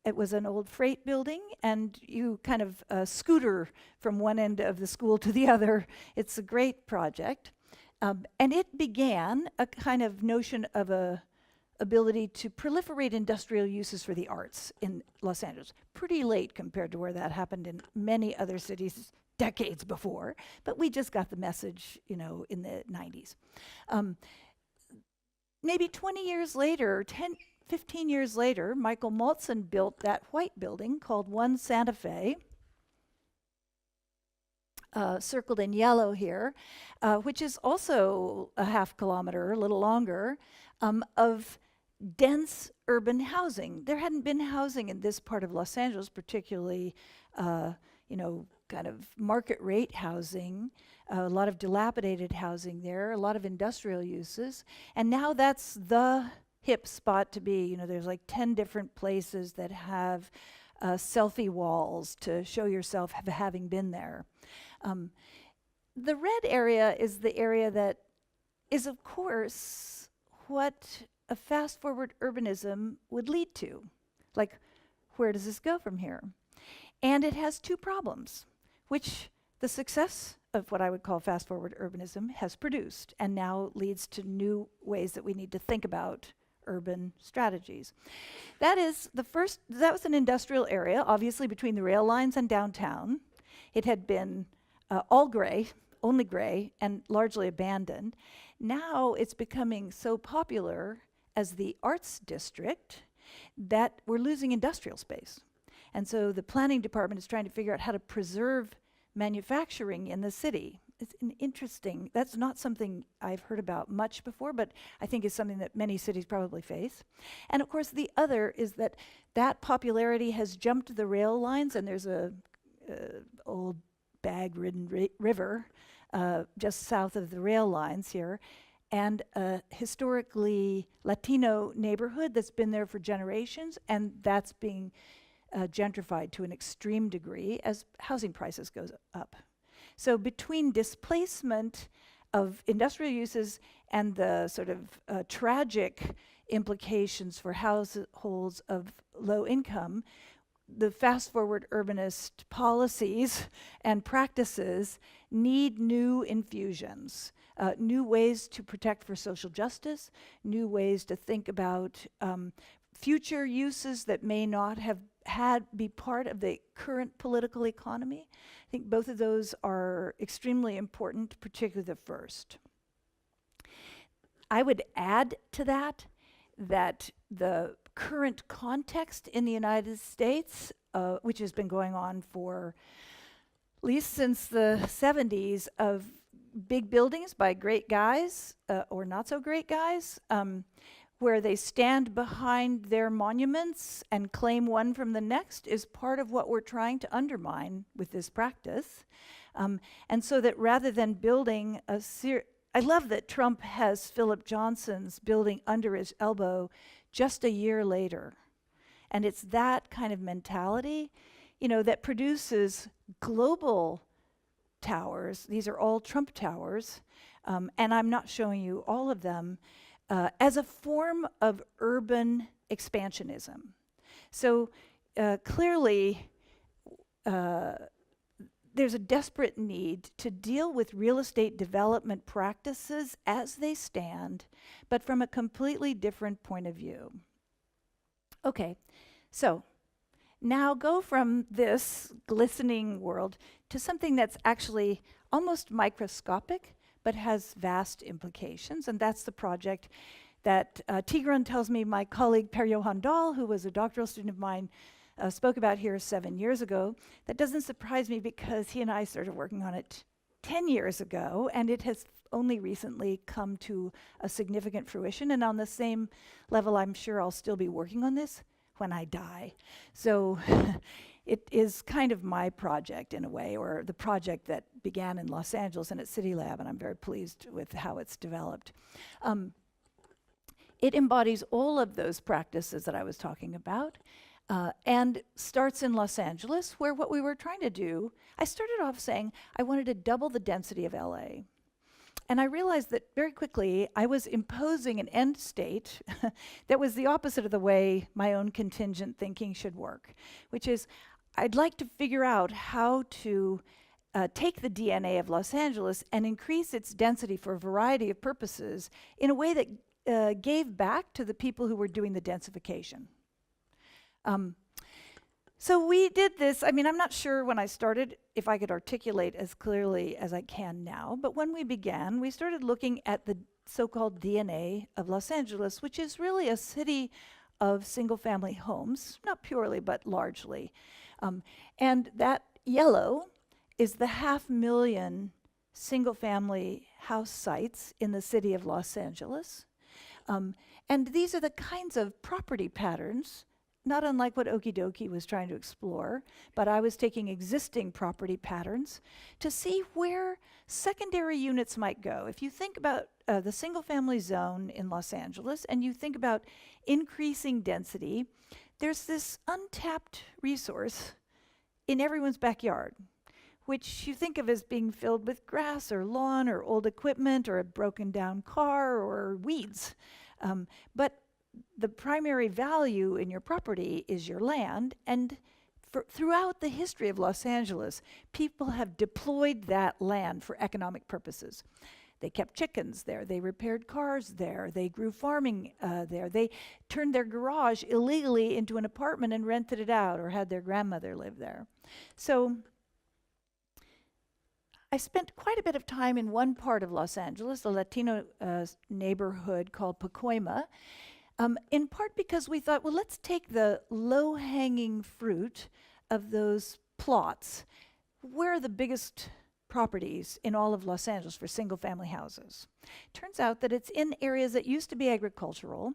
It was an old freight building, and you kind of scooter from one end of the school to the other. It's a great project. And it began a kind of notion of a ability to proliferate industrial uses for the arts in Los Angeles. Pretty late compared to where that happened in many other cities decades before, but we just got the message, in the 90s. Maybe 20 years later, 15 years later, Michael Maltzan built that white building called One Santa Fe, circled in yellow here, which is also a half kilometer, a little longer, of dense urban housing. There hadn't been housing in this part of Los Angeles, particularly, kind of market rate housing, a lot of dilapidated housing there, a lot of industrial uses, and now that's the hip spot to be. There's like 10 different places that have selfie walls to show yourself having been there. The red area is the area that is, of course, what a fast-forward urbanism would lead to. Like, where does this go from here? And it has 2 problems, which the success of what I would call fast-forward urbanism has produced, and now leads to new ways that we need to think about urban strategies. That was an industrial area, obviously between the rail lines and downtown. It had been all gray, only gray, and largely abandoned. Now it's becoming so popular as the arts district that we're losing industrial space. And so the planning department is trying to figure out how to preserve manufacturing in the city. It's interesting. That's not something I've heard about much before, but I think is something that many cities probably face. And of course, the other is that popularity has jumped the rail lines, and there's a old bag-ridden river just south of the rail lines here, and a historically Latino neighborhood that's been there for generations, and that's being gentrified to an extreme degree as housing prices goes up. So between displacement of industrial uses and the sort of tragic implications for households of low income, the fast-forward urbanist policies and practices need new infusions, new ways to protect for social justice, new ways to think about future uses that may not have be part of the current political economy. I think both of those are extremely important, particularly the first. I would add to that the current context in the United States, which has been going on for at least since the 70s, of big buildings by great guys or not so great guys, where they stand behind their monuments and claim one from the next, is part of what we're trying to undermine with this practice. And so that rather than building I love that Trump has Philip Johnson's building under his elbow just a year later. And it's that kind of mentality, that produces global towers. These are all Trump towers, and I'm not showing you all of them, as a form of urban expansionism. So clearly, there's a desperate need to deal with real estate development practices as they stand, but from a completely different point of view. Okay, so now go from this glistening world to something that's actually almost microscopic, but has vast implications, and that's the project that Tigran tells me my colleague Per-Johan Dahl, who was a doctoral student of mine, spoke about here 7 years ago. That doesn't surprise me because he and I started working on it 10 years ago, and it has only recently come to a significant fruition. And on the same level, I'm sure I'll still be working on this when I die. So it is kind of my project in a way, or the project that began in Los Angeles and at City Lab, and I'm very pleased with how it's developed. It embodies all of those practices that I was talking about. And starts in Los Angeles, where what we were trying to do, I started off saying I wanted to double the density of LA. And I realized that very quickly I was imposing an end state that was the opposite of the way my own contingent thinking should work, which is I'd like to figure out how to take the DNA of Los Angeles and increase its density for a variety of purposes in a way that gave back to the people who were doing the densification. So we did this. I mean, I'm not sure when I started if I could articulate as clearly as I can now, but when we began, we started looking at the so-called DNA of Los Angeles, which is really a city of single-family homes, not purely, but largely. And that yellow is the 500,000 single-family house sites in the city of Los Angeles. And these are the kinds of property patterns, not unlike what Okie Dokie was trying to explore, but I was taking existing property patterns to see where secondary units might go. If you think about the single-family zone in Los Angeles and you think about increasing density, there's this untapped resource in everyone's backyard, which you think of as being filled with grass or lawn or old equipment or a broken down car or weeds. But the primary value in your property is your land, and throughout the history of Los Angeles, people have deployed that land for economic purposes. They kept chickens there, they repaired cars there, they grew farming there, they turned their garage illegally into an apartment and rented it out or had their grandmother live there. So I spent quite a bit of time in one part of Los Angeles, the Latino neighborhood called Pacoima, in part because we thought, well, let's take the low-hanging fruit of those plots. Where are the biggest properties in all of Los Angeles for single-family houses? Turns out that it's in areas that used to be agricultural,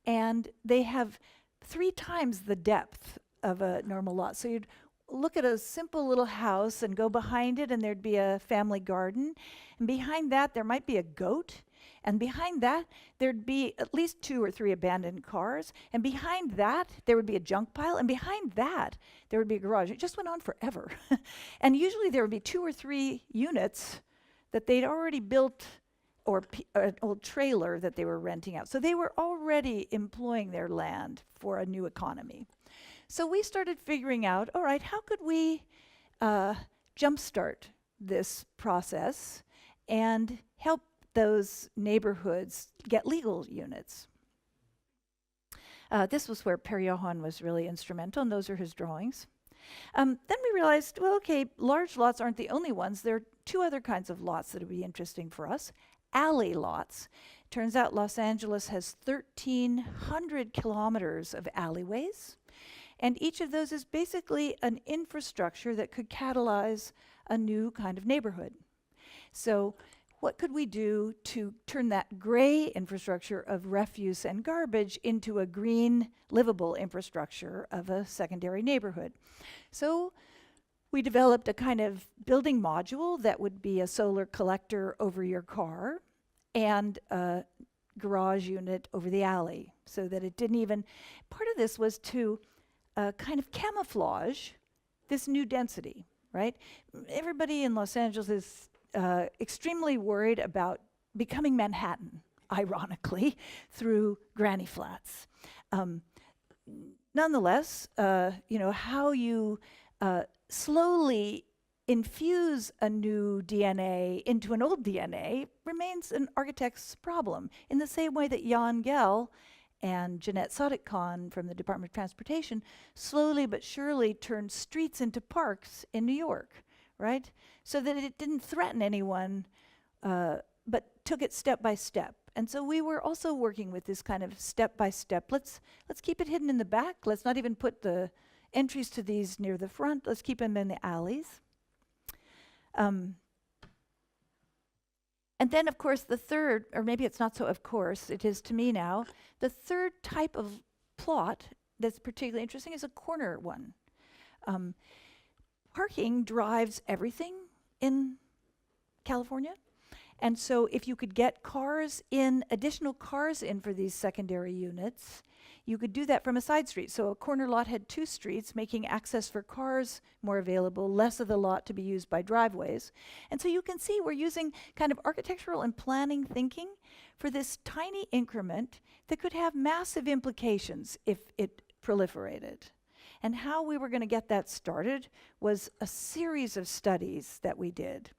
and they have 3 times the depth of a normal lot. So you'd look at a simple little house and go behind it, and there'd be a family garden. And behind that, there might be a goat. And behind that, there'd be at least 2 or 3 abandoned cars. And behind that, there would be a junk pile. And behind that, there would be a garage. It just went on forever. And usually there would be 2 or 3 units that they'd already built, or an old trailer that they were renting out. So they were already employing their land for a new economy. So we started figuring out, all right, how could we jumpstart this process and help those neighborhoods get legal units? This was where Per Johan was really instrumental, and those are his drawings. Then we realized, well, okay, large lots aren't the only ones. There are two other kinds of lots that would be interesting for us. Alley lots. Turns out Los Angeles has 1,300 kilometers of alleyways, and each of those is basically an infrastructure that could catalyze a new kind of neighborhood. So what could we do to turn that gray infrastructure of refuse and garbage into a green, livable infrastructure of a secondary neighborhood? So we developed a kind of building module that would be a solar collector over your car and a garage unit over the alley, so that it didn't even, part of this was to kind of camouflage this new density, right? Everybody in Los Angeles is extremely worried about becoming Manhattan, ironically, through granny flats. Nonetheless, how you slowly infuse a new DNA into an old DNA remains an architect's problem, in the same way that Jan Gehl and Jeanette Sadiq-Khan from the Department of Transportation slowly but surely turned streets into parks in New York, right? So that it didn't threaten anyone, but took it step by step. And so we were also working with this kind of step by step. Let's keep it hidden in the back. Let's not even put the entries to these near the front. Let's keep them in the alleys. And then, of course, the third, or maybe it's not so of course, it is to me now, the third type of plot that's particularly interesting is a corner one. Parking drives everything in California. And so if you could get additional cars in for these secondary units, you could do that from a side street. So a corner lot had two streets, making access for cars more available, less of the lot to be used by driveways. And so you can see we're using kind of architectural and planning thinking for this tiny increment that could have massive implications if it proliferated. And how we were going to get that started was a series of studies that we did.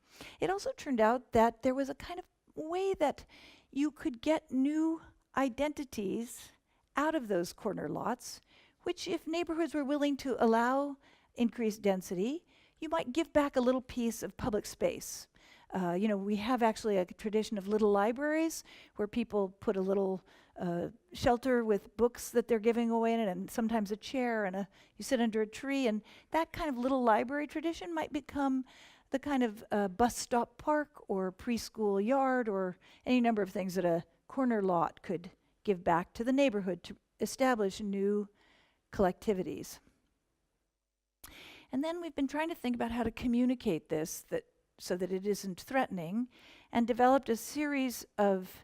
It also turned out that there was a kind of way that you could get new identities out of those corner lots, which if neighborhoods were willing to allow increased density, you might give back a little piece of public space. We have actually a tradition of little libraries where people put a little shelter with books that they're giving away in it, and sometimes a chair, and you sit under a tree, and that kind of little library tradition might become the kind of bus stop park or preschool yard or any number of things that a corner lot could give back to the neighborhood to establish new collectivities. And then we've been trying to think about how to communicate this so that it isn't threatening, and developed a series of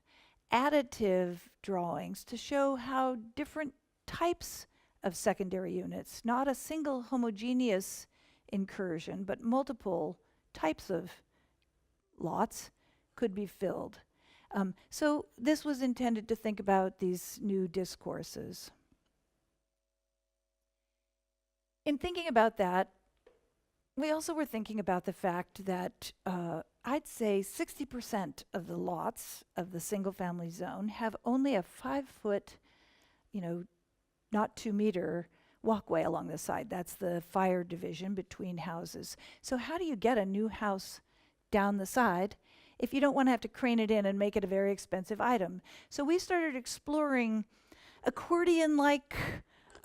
additive drawings to show how different types of secondary units, not a single homogeneous incursion, but multiple types of lots, could be filled. So this was intended to think about these new discourses. In thinking about that, we also were thinking about the fact that I'd say 60% of the lots of the single-family zone have only a 5-foot, not 2-meter walkway along the side. That's the fire division between houses. So how do you get a new house down the side if you don't want to have to crane it in and make it a very expensive item? So we started exploring accordion-like,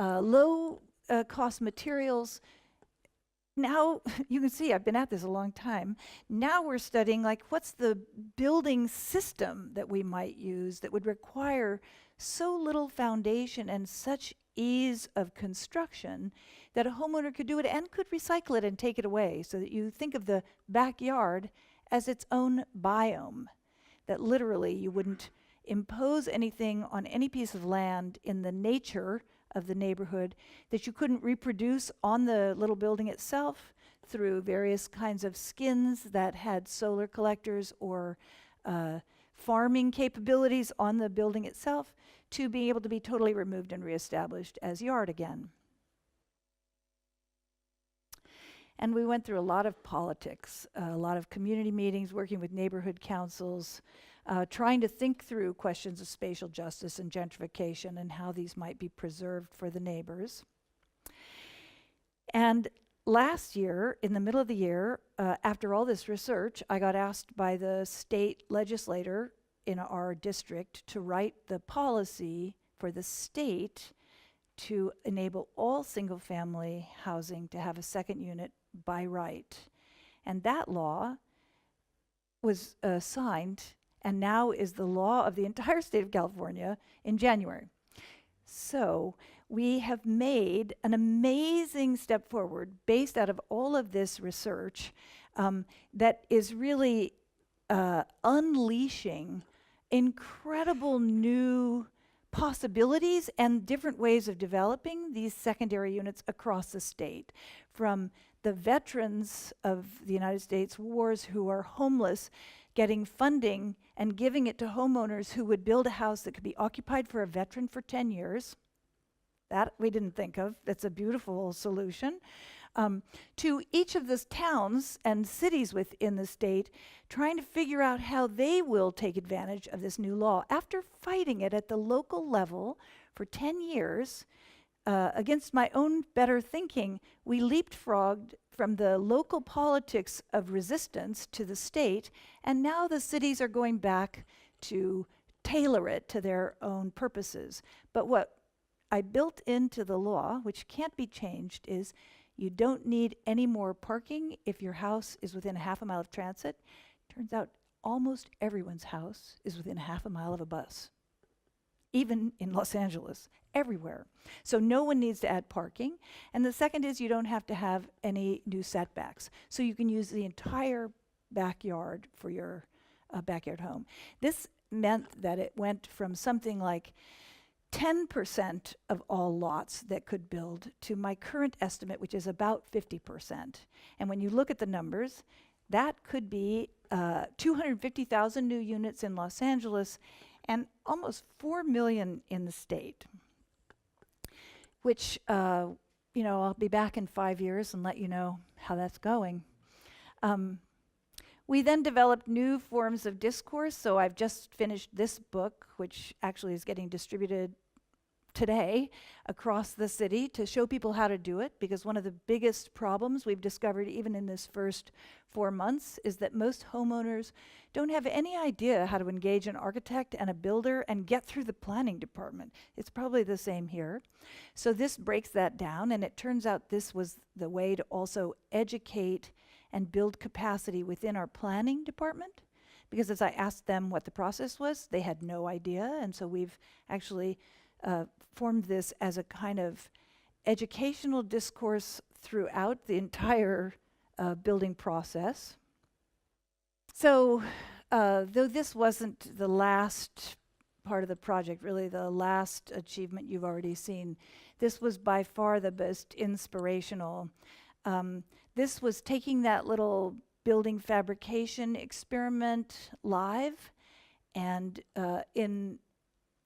low-cost materials. Now, you can see I've been at this a long time. Now we're studying, what's the building system that we might use that would require so little foundation and such ease of construction that a homeowner could do it and could recycle it and take it away, so that you think of the backyard as its own biome, that literally you wouldn't impose anything on any piece of land in the nature of the neighborhood that you couldn't reproduce on the little building itself through various kinds of skins that had solar collectors or farming capabilities on the building itself, to being able to be totally removed and reestablished as yard again. And we went through a lot of politics, a lot of community meetings, working with neighborhood councils, trying to think through questions of spatial justice and gentrification and how these might be preserved for the neighbors. And last year, in the middle of the year, after all this research, I got asked by the state legislator in our district to write the policy for the state to enable all single-family housing to have a second unit by right. And that law was signed and now is the law of the entire state of California in January. So we have made an amazing step forward based out of all of this research that is really unleashing incredible new possibilities and different ways of developing these secondary units across the state. From the veterans of the United States wars who are homeless, getting funding and giving it to homeowners who would build a house that could be occupied for a veteran for 10 years. That we didn't think of. That's a beautiful solution. To each of the towns and cities within the state, trying to figure out how they will take advantage of this new law. After fighting it at the local level for 10 years, against my own better thinking, we leapfrogged from the local politics of resistance to the state, and now the cities are going back to tailor it to their own purposes. But what I built into the law, which can't be changed, is you don't need any more parking if your house is within a half a mile of transit. Turns out almost everyone's house is within a half a mile of a bus, even in Los Angeles, everywhere. So no one needs to add parking. And the second is you don't have to have any new setbacks. So you can use the entire backyard for your backyard home. This meant that it went from something like 10% of all lots that could build to my current estimate, which is about 50%. And when you look at the numbers, that could be 250,000 new units in Los Angeles and almost 4 million in the state, which, I'll be back in 5 years and let you know how that's going. We then developed new forms of discourse. So I've just finished this book, which actually is getting distributed today across the city to show people how to do it, because one of the biggest problems we've discovered even in this first 4 months is that most homeowners don't have any idea how to engage an architect and a builder and get through the planning department. It's probably the same here. So this breaks that down, and it turns out this was the way to also educate and build capacity within our planning department, because as I asked them what the process was, they had no idea. And so we've actually formed this as a kind of educational discourse throughout the entire building process. So though this wasn't the last part of the project, really the last achievement you've already seen, this was by far the most inspirational. This was taking that little building fabrication experiment live, and in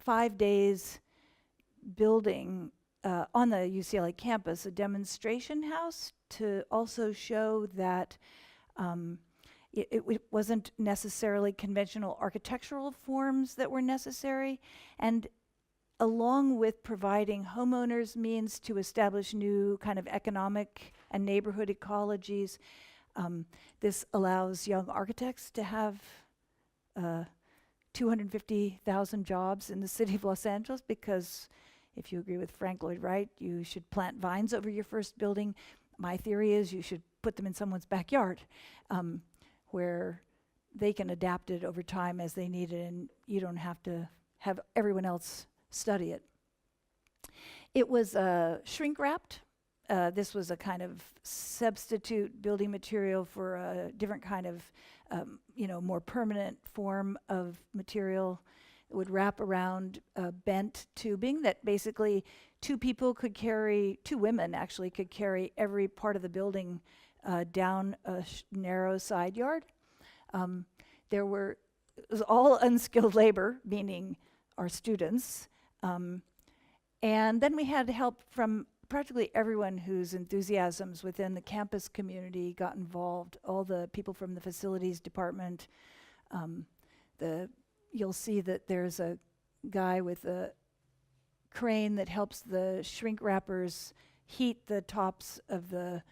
5 days building on the UCLA campus a demonstration house to also show that it wasn't necessarily conventional architectural forms that were necessary, and along with providing homeowners means to establish new kind of economic and neighborhood ecologies, this allows young architects to have 250,000 jobs in the city of Los Angeles, because if you agree with Frank Lloyd Wright, you should plant vines over your first building. My theory is you should put them in someone's backyard, where they can adapt it over time as they need it, and you don't have to have everyone else study it. It was shrink wrapped. This was a kind of substitute building material for a different kind of, more permanent form of material. It would wrap around bent tubing that basically two women actually could carry every part of the building down a narrow side yard. It was all unskilled labor, meaning our students. And then we had help from practically everyone whose enthusiasms within the campus community got involved. All the people from the facilities department. You'll see that there's a guy with a crane that helps the shrink wrappers heat the tops of the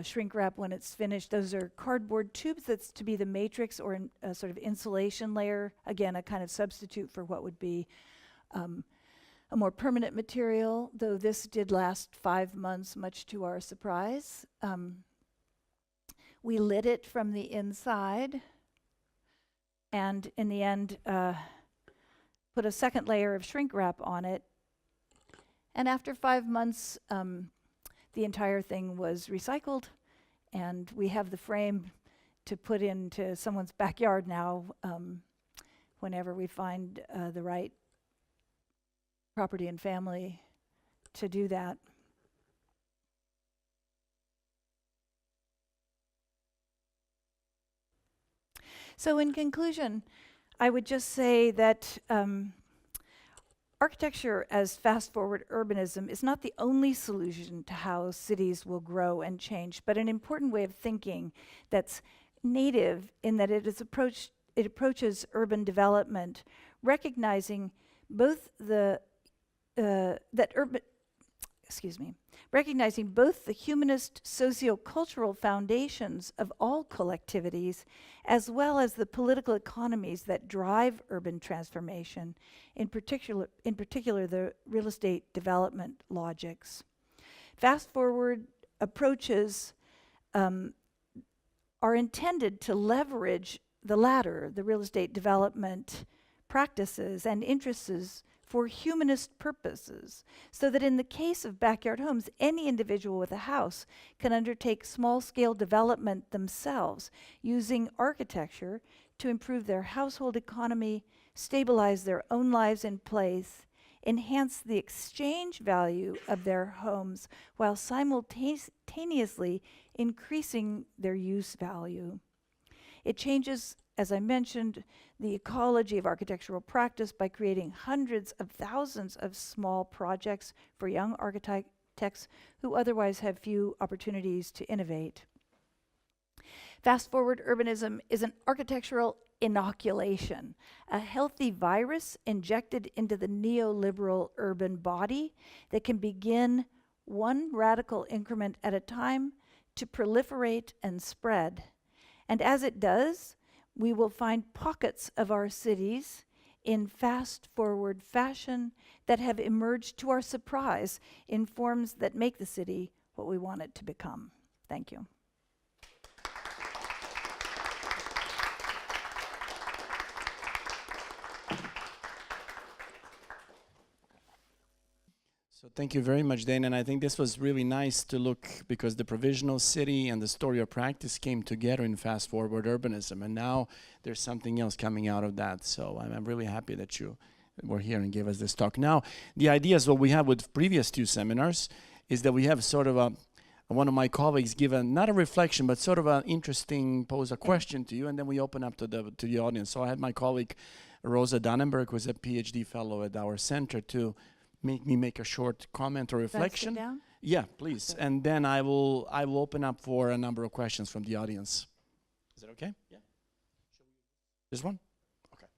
shrink wrap when it's finished. Those are cardboard tubes that's to be the matrix or a sort of insulation layer. Again, a kind of substitute for what would be a more permanent material, though this did last 5 months, much to our surprise. We lit it from the inside, and in the end, put a second layer of shrink wrap on it. And after 5 months, the entire thing was recycled, and we have the frame to put into someone's backyard now whenever we find the right property and family to do that. So in conclusion, I would just say that architecture as fast-forward urbanism is not the only solution to how cities will grow and change, but an important way of thinking that's native in that it approaches urban development, recognizing both recognizing both the humanist socio-cultural foundations of all collectivities, as well as the political economies that drive urban transformation, in particular the real estate development logics. Fast-forward approaches are intended to leverage the latter, the real estate development practices and interests for humanist purposes, so that in the case of backyard homes, any individual with a house can undertake small-scale development themselves, using architecture to improve their household economy, stabilize their own lives in place, enhance the exchange value of their homes, while simultaneously increasing their use value. It changes, as I mentioned, the ecology of architectural practice by creating hundreds of thousands of small projects for young architects who otherwise have few opportunities to innovate. Fast-forward urbanism is an architectural inoculation, a healthy virus injected into the neoliberal urban body that can begin one radical increment at a time to proliferate and spread. And as it does, we will find pockets of our cities in fast-forward fashion that have emerged to our surprise in forms that make the city what we want it to become. Thank you. So thank you very much, Dana. And I think this was really nice to look, because the provisional city and the story of practice came together in fast-forward urbanism. And now there's something else coming out of that. So I'm really happy that you were here and gave us this talk. Now, the idea is what we have with previous 2 seminars is that we have sort of one of my colleagues give not a reflection, but sort of an interesting, pose a question to you, and then we open up to the audience. So I had my colleague, Rosa Dannenberg, who's a PhD fellow at our center, to make a short comment or reflection. Sit down? Yeah, please. Okay. And then I will open up for a number of questions from the audience. Is that okay? Yeah. This one? Okay.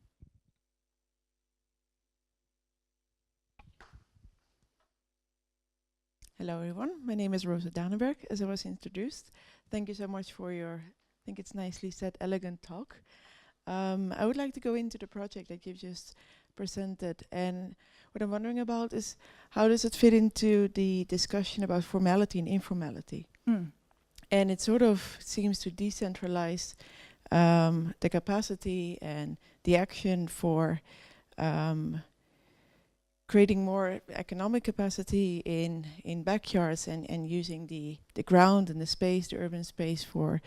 Hello everyone, my name is Rosa Dannenberg, as I was introduced. Thank you so much for your, I think it's nicely said, elegant talk. I would like to go into the project that you've just presented, and what I'm wondering about is how does it fit into the discussion about formality and informality? And it sort of seems to decentralize the capacity and the action for creating more economic capacity in backyards and using the ground and the space, the urban space, for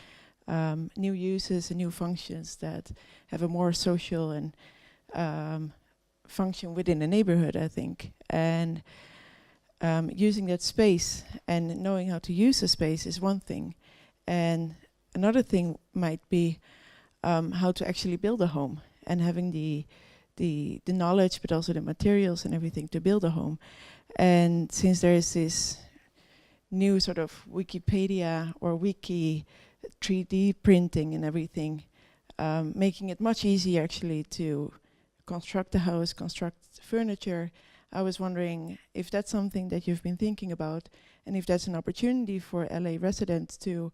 new uses and new functions that have a more social and function within the neighborhood, I think. And using that space and knowing how to use the space is one thing. And another thing might be how to actually build a home, and having the knowledge, but also the materials and everything to build a home. And since there is this new sort of Wikipedia or wiki 3D printing and everything, making it much easier actually to construct a house, construct furniture. I was wondering if that's something that you've been thinking about, and if that's an opportunity for LA residents to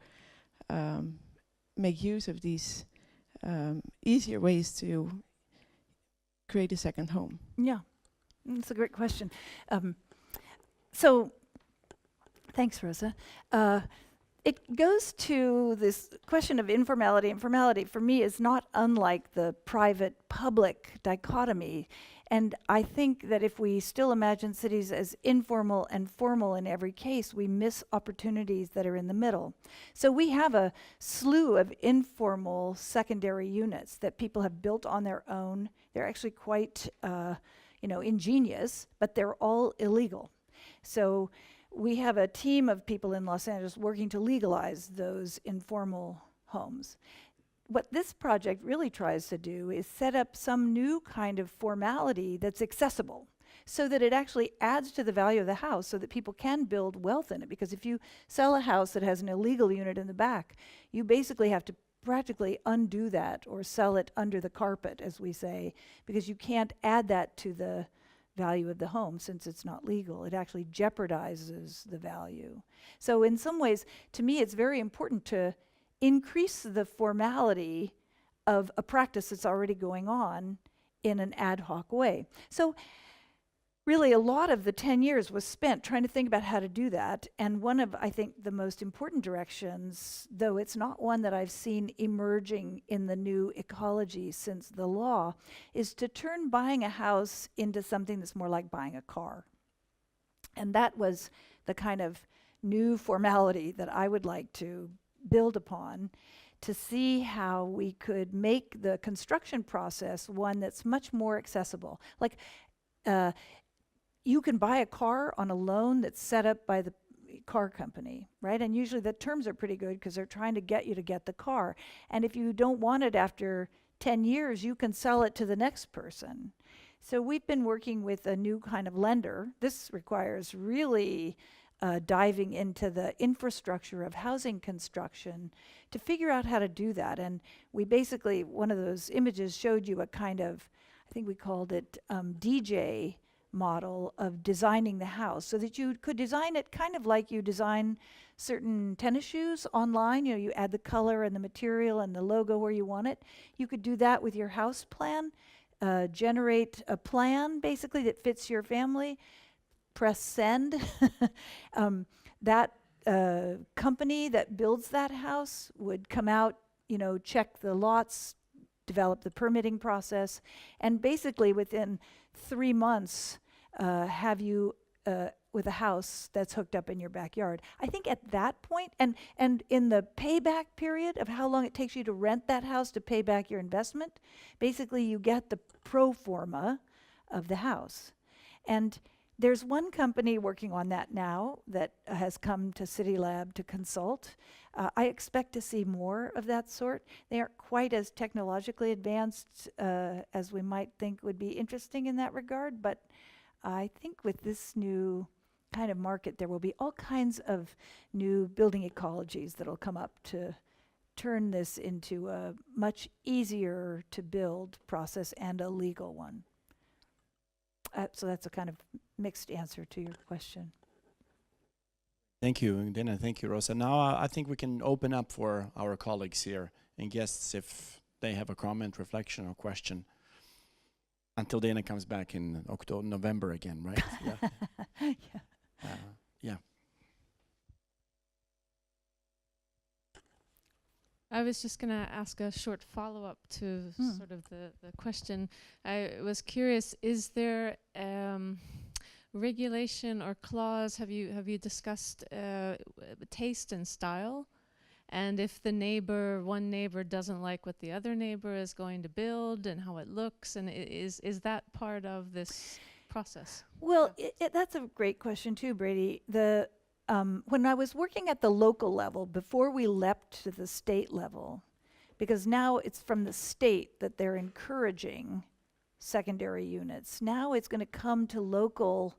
make use of these easier ways to create a second home. Yeah, that's a great question. So, thanks, Rosa. It goes to this question of informality. Informality, for me, is not unlike the private-public dichotomy. And I think that if we still imagine cities as informal and formal in every case, we miss opportunities that are in the middle. So we have a slew of informal secondary units that people have built on their own. They're actually quite, ingenious, but they're all illegal. So we have a team of people in Los Angeles working to legalize those informal homes. What this project really tries to do is set up some new kind of formality that's accessible, so that it actually adds to the value of the house, so that people can build wealth in it. Because if you sell a house that has an illegal unit in the back, you basically have to practically undo that or sell it under the carpet, as we say, because you can't add that to the value of the home since it's not legal. It actually jeopardizes the value. So in some ways, to me, it's very important to increase the formality of a practice that's already going on in an ad hoc way. So really, a lot of the 10 years was spent trying to think about how to do that. And one of, I think, the most important directions, though it's not one that I've seen emerging in the new ecology since the law, is to turn buying a house into something that's more like buying a car. And that was the kind of new formality that I would like to build upon, to see how we could make the construction process one that's much more accessible. Like, you can buy a car on a loan that's set up by the car company, right? And usually the terms are pretty good because they're trying to get you to get the car. And if you don't want it after 10 years, you can sell it to the next person. So we've been working with a new kind of lender. This requires really diving into the infrastructure of housing construction to figure out how to do that. And we basically, one of those images showed you a kind of, I think we called it DJ model of designing the house, so that you could design it kind of like you design certain tennis shoes online. You add the color and the material and the logo where you want it. You could do that with your house plan, generate a plan basically that fits your family, press send. That company that builds that house would come out, check the lots, develop the permitting process, and basically within 3 months have you with a house that's hooked up in your backyard. I think at that point, and in the payback period of how long it takes you to rent that house to pay back your investment, basically you get the pro forma of the house. And there's one company working on that now that has come to City Lab to consult. I expect to see more of that sort. They aren't quite as technologically advanced as we might think would be interesting in that regard, but I think with this new kind of market, there will be all kinds of new building ecologies that'll come up to turn this into a much easier to build process and a legal one. So that's a kind of mixed answer to your question. Thank you, Dana. Thank you, Rosa. Now I think we can open up for our colleagues here and guests if they have a comment, reflection, or question. Until Dana comes back in November again, right? Yeah. Yeah. I was just going to ask a short follow-up to sort of the question. I was curious, is there regulation or clause, have you discussed taste and style? And if one neighbor doesn't like what the other neighbor is going to build and how it looks, and is that part of this process? Well, that's a great question too, Brady. When I was working at the local level, before we leapt to the state level, because now it's from the state that they're encouraging secondary units. Now it's going to come to local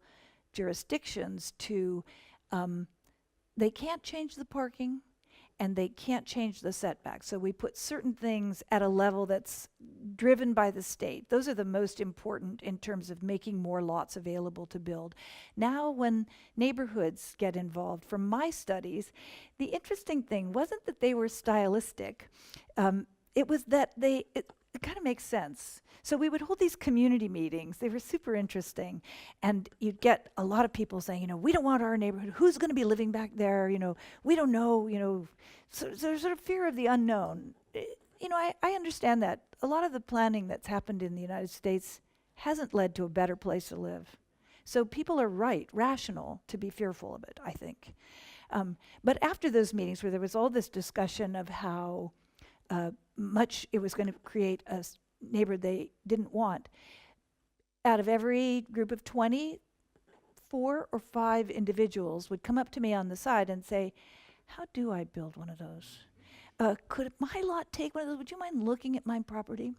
jurisdictions to they can't change the parking, and they can't change the setbacks. So we put certain things at a level that's driven by the state. Those are the most important in terms of making more lots available to build. Now, when neighborhoods get involved, from my studies, the interesting thing wasn't that they were stylistic. It was that it kind of makes sense. So we would hold these community meetings. They were super interesting. And you'd get a lot of people saying, we don't want our neighborhood. Who's going to be living back there? We don't know, So there's sort of fear of the unknown. I understand that. A lot of the planning that's happened in the United States hasn't led to a better place to live. So people are rational to be fearful of it, I think. But after those meetings where there was all this discussion of how much it was going to create a neighborhood they didn't want, out of every group of 20, 4 or 5 individuals would come up to me on the side and say, how do I build one of those? Could my lot take one of those? Would you mind looking at my property?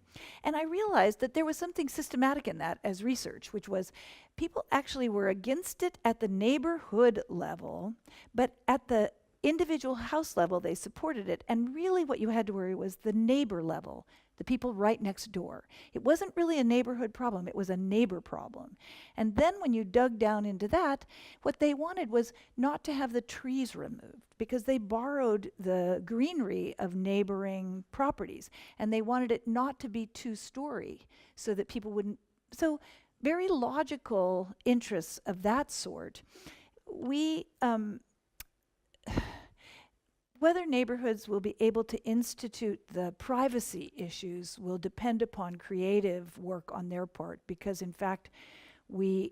And I realized that there was something systematic in that as research, which was people actually were against it at the neighborhood level, but at the individual house level, they supported it. And really what you had to worry was the neighbor level, the people right next door. It wasn't really a neighborhood problem, it was a neighbor problem. And then when you dug down into that, what they wanted was not to have the trees removed, because they borrowed the greenery of neighboring properties. And they wanted it not to be 2-story so that people wouldn't. So very logical interests of that sort. Whether neighborhoods will be able to institute the privacy issues will depend upon creative work on their part, because in fact we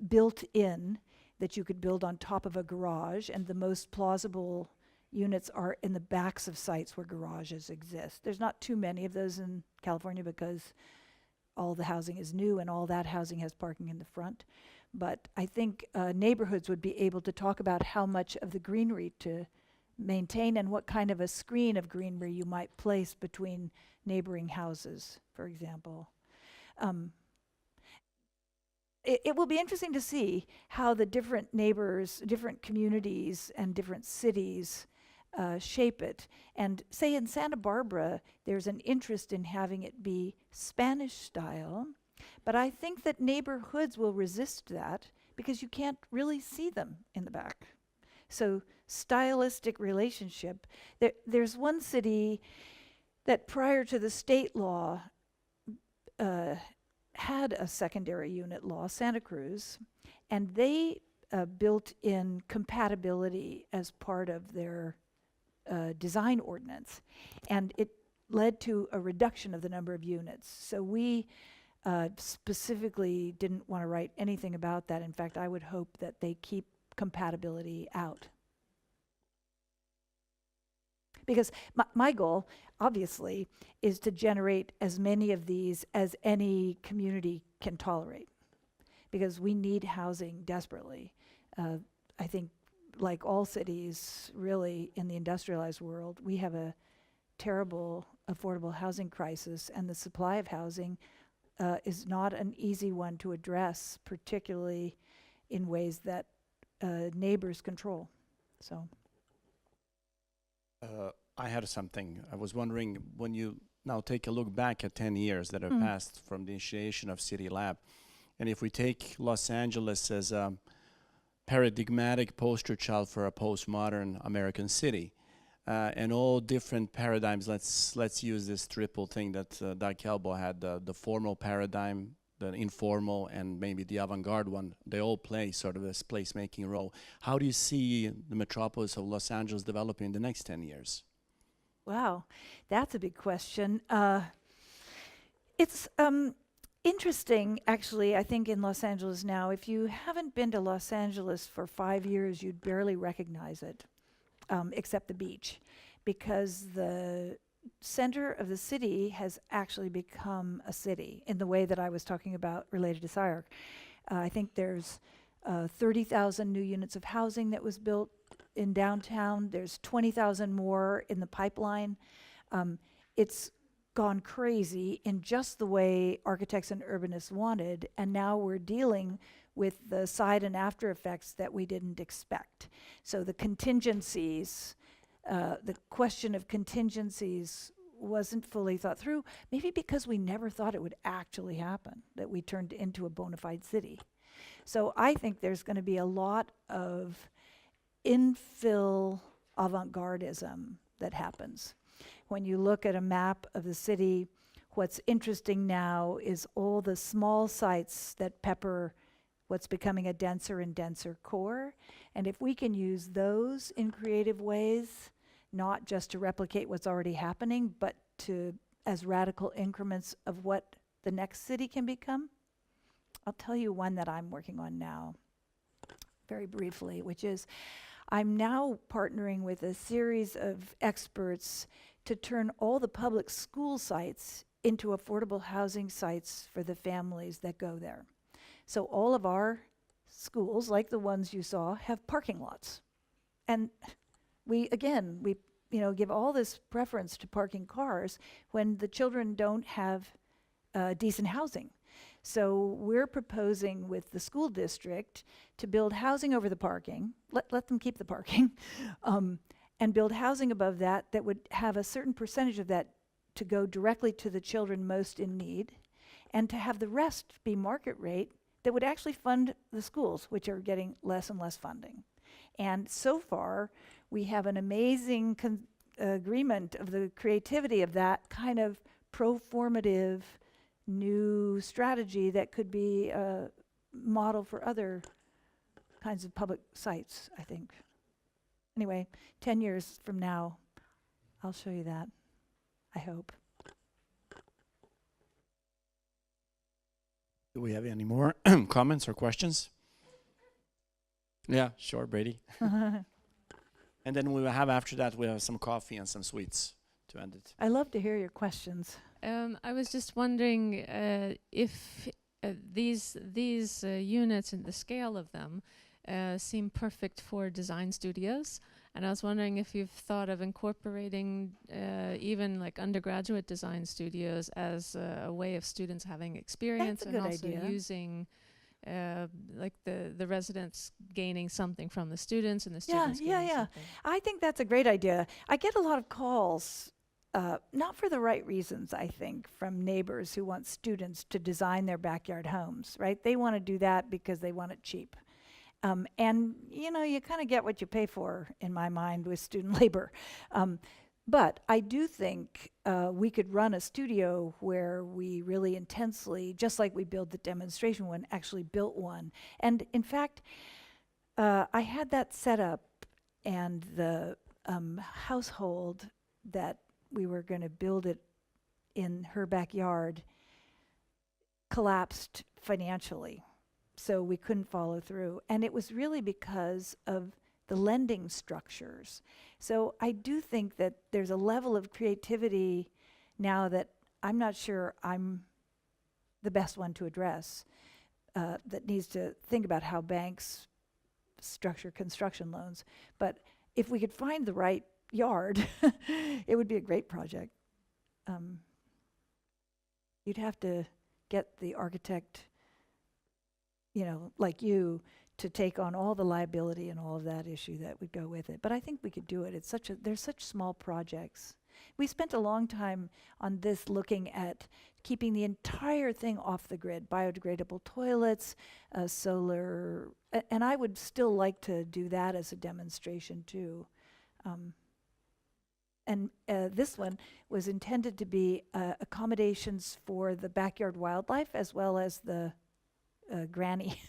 built in that you could build on top of a garage, and the most plausible units are in the backs of sites where garages exist. There's not too many of those in California because all the housing is new and all that housing has parking in the front. But I think neighborhoods would be able to talk about how much of the greenery to maintain and what kind of a screen of greenery you might place between neighboring houses, for example. It will be interesting to see how the different neighbors, different communities, and different cities shape it. And say in Santa Barbara, there's an interest in having it be Spanish style, but I think that neighborhoods will resist that because you can't really see them in the back. So stylistic relationship. There's one city that prior to the state law had a secondary unit law, Santa Cruz, and they built in compatibility as part of their design ordinance. And it led to a reduction of the number of units. So we specifically didn't want to write anything about that. In fact, I would hope that they keep compatibility out. Because my goal, obviously, is to generate as many of these as any community can tolerate. Because we need housing desperately. I think, like all cities, really, in the industrialized world, we have a terrible affordable housing crisis, and the supply of housing is not an easy one to address, particularly in ways that neighbors control. So. I had something. I was wondering, when you now take a look back at 10 years that have passed from the initiation of City Lab, and if we take Los Angeles as a paradigmatic poster child for a postmodern American city, and all different paradigms, let's use this triple thing that Doug Kelbo had, the formal paradigm, the informal, and maybe the avant-garde one. They all play sort of this place-making role. How do you see the metropolis of Los Angeles developing in the next 10 years? Wow, that's a big question. It's interesting, actually, I think, in Los Angeles now. If you haven't been to Los Angeles for 5 years, you'd barely recognize it, except the beach, because the center of the city has actually become a city in the way that I was talking about related to SCI-Arc. I think there's 30,000 new units of housing that was built in downtown. There's 20,000 more in the pipeline. It's gone crazy in just the way architects and urbanists wanted, and now we're dealing with the side and after effects that we didn't expect. So the contingencies, the question of contingencies wasn't fully thought through, maybe because we never thought it would actually happen, that we turned into a bona fide city. So I think there's going to be a lot of infill avant-gardism that happens. When you look at a map of the city, what's interesting now is all the small sites that pepper what's becoming a denser and denser core. And if we can use those in creative ways, not just to replicate what's already happening, but to as radical increments of what the next city can become. I'll tell you one that I'm working on now, very briefly, which is I'm now partnering with a series of experts to turn all the public school sites into affordable housing sites for the families that go there. So all of our schools, like the ones you saw, have parking lots. And we give all this preference to parking cars when the children don't have decent housing. So we're proposing with the school district to build housing over the parking, let them keep the parking, and build housing above that would have a certain percentage of that to go directly to the children most in need, and to have the rest be market rate that would actually fund the schools, which are getting less and less funding. And so far, we have an amazing agreement of the creativity of that kind of pro-formative new strategy that could be a model for other kinds of public sites, I think. Anyway, 10 years from now, I'll show you that, I hope. Do we have any more comments or questions? Yeah, sure, Brady. And then we will have after that, we have some coffee and some sweets to end it. I love to hear your questions. I was just wondering if these units and the scale of them seem perfect for design studios, and I was wondering if you've thought of incorporating even like undergraduate design studios as a way of students having experience. That's a and good also idea. using like the residents gaining something from the students and the students gaining something. I think that's a great idea. I get a lot of calls, not for the right reasons, I think, from neighbors who want students to design their backyard homes, right? They want to do that because they want it cheap. And, you kind of get what you pay for, in my mind, with student labor. But I do think we could run a studio where we really intensely, just like we built the demonstration one, actually built one. And in fact, I had that set up, and the household that we were going to build it in her backyard collapsed financially. So we couldn't follow through. And it was really because of the lending structures. So I do think that there's a level of creativity now that I'm not sure I'm the best one to address, that needs to think about how banks structure construction loans. But if we could find the right yard, it would be a great project. You'd have to get the architect, like you, to take on all the liability and all of that issue that would go with it. But I think we could do it. There's such small projects. We spent a long time on this looking at keeping the entire thing off the grid, biodegradable toilets, solar, and I would still like to do that as a demonstration too. And this one was intended to be accommodations for the backyard wildlife as well as the granny.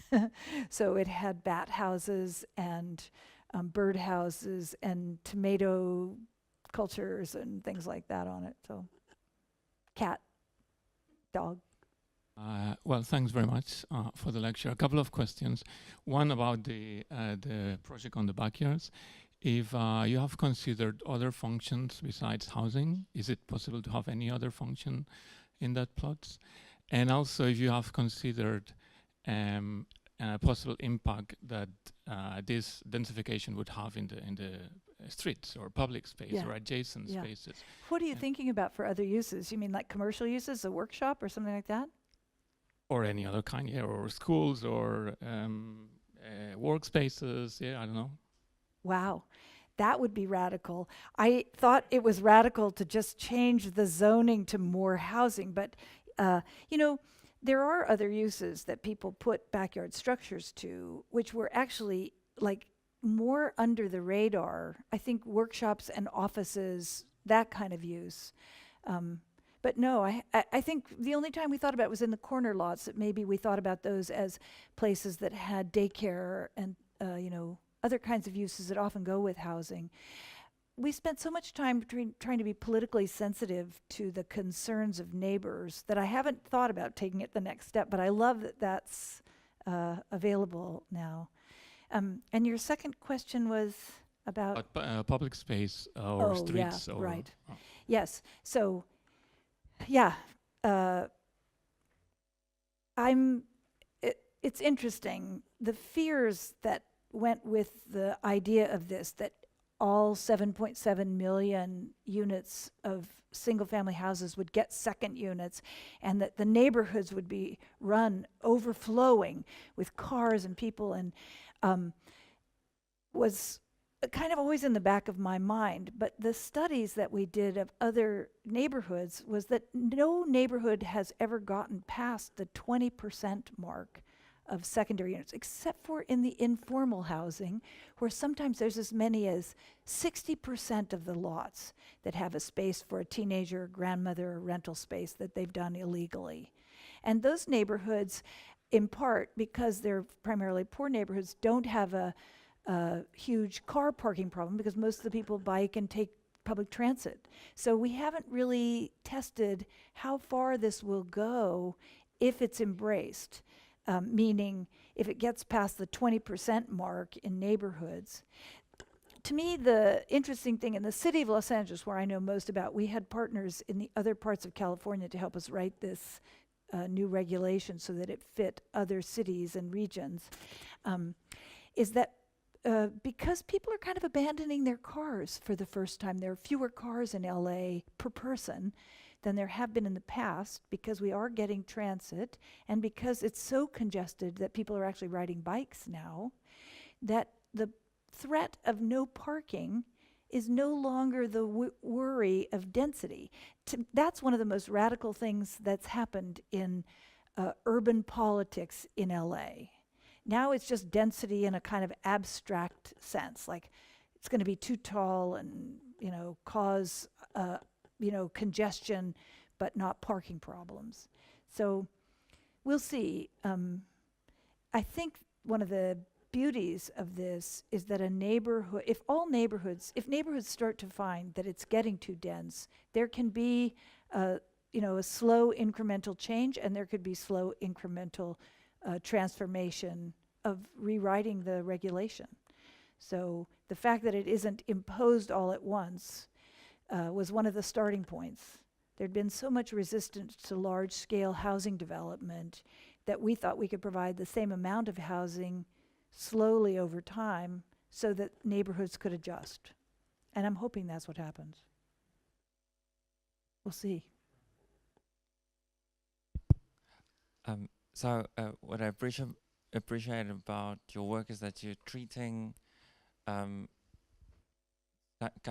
So it had bat houses and bird houses and tomato cultures and things like that on it. So cat, dog. Well, thanks very much for the lecture. A couple of questions. One about the project on the backyards. If you have considered other functions besides housing, is it possible to have any other function in that plots? And also, if you have considered possible impact that this densification would have in the streets or public space Yeah. or adjacent Yeah. spaces. What are you Yeah. thinking about for other uses? You mean like commercial uses, a workshop or something like that? Or any other kind, yeah, or schools or workspaces, yeah, I don't know. Wow, that would be radical. I thought it was radical to just change the zoning to more housing, but you know, there are other uses that people put backyard structures to, which were actually like more under the radar. I think workshops and offices, that kind of use. But no, I think the only time we thought about it was in the corner lots, that maybe we thought about those as places that had daycare and, you know, other kinds of uses that often go with housing. We spent so much time trying to be politically sensitive to the concerns of neighbors that I haven't thought about taking it the next step, but I love that that's available now. And your second question was about? Public space or Oh, streets. yeah, or right. Yes, so, yeah, it's interesting. The fears that went with the idea of this, that all 7.7 million units of single-family houses would get second units, and that the neighborhoods would be run overflowing with cars and people, and was kind of always in the back of my mind. But the studies that we did of other neighborhoods was that no neighborhood has ever gotten past the 20% mark of secondary units, except for in the informal housing, where sometimes there's as many as 60% of the lots that have a space for a teenager, grandmother, or rental space that they've done illegally. And those neighborhoods, in part because they're primarily poor neighborhoods, don't have a huge car parking problem because most of the people bike and take public transit. So we haven't really tested how far this will go if it's embraced. Meaning if it gets past the 20% mark in neighborhoods. To me, the interesting thing in the city of Los Angeles, where I know most about, we had partners in the other parts of California to help us write this new regulation so that it fit other cities and regions, is that because people are kind of abandoning their cars for the first time, there are fewer cars in LA per person than there have been in the past, because we are getting transit and because it's so congested that people are actually riding bikes now, that the threat of no parking is no longer the worry of density. That's one of the most radical things that's happened in urban politics in LA. Now it's just density in a kind of abstract sense, like it's going to be too tall and, you know, cause congestion, but not parking problems. So we'll see. I think one of the beauties of this is that a neighborhood, if neighborhoods start to find that it's getting too dense, there can be a slow incremental change, and there could be slow incremental transformation of rewriting the regulation. So the fact that it isn't imposed all at once was one of the starting points. There'd been so much resistance to large-scale housing development that we thought we could provide the same amount of housing slowly over time so that neighborhoods could adjust. And I'm hoping that's what happens. We'll see. So what I appreciate about your work is that you're treating kind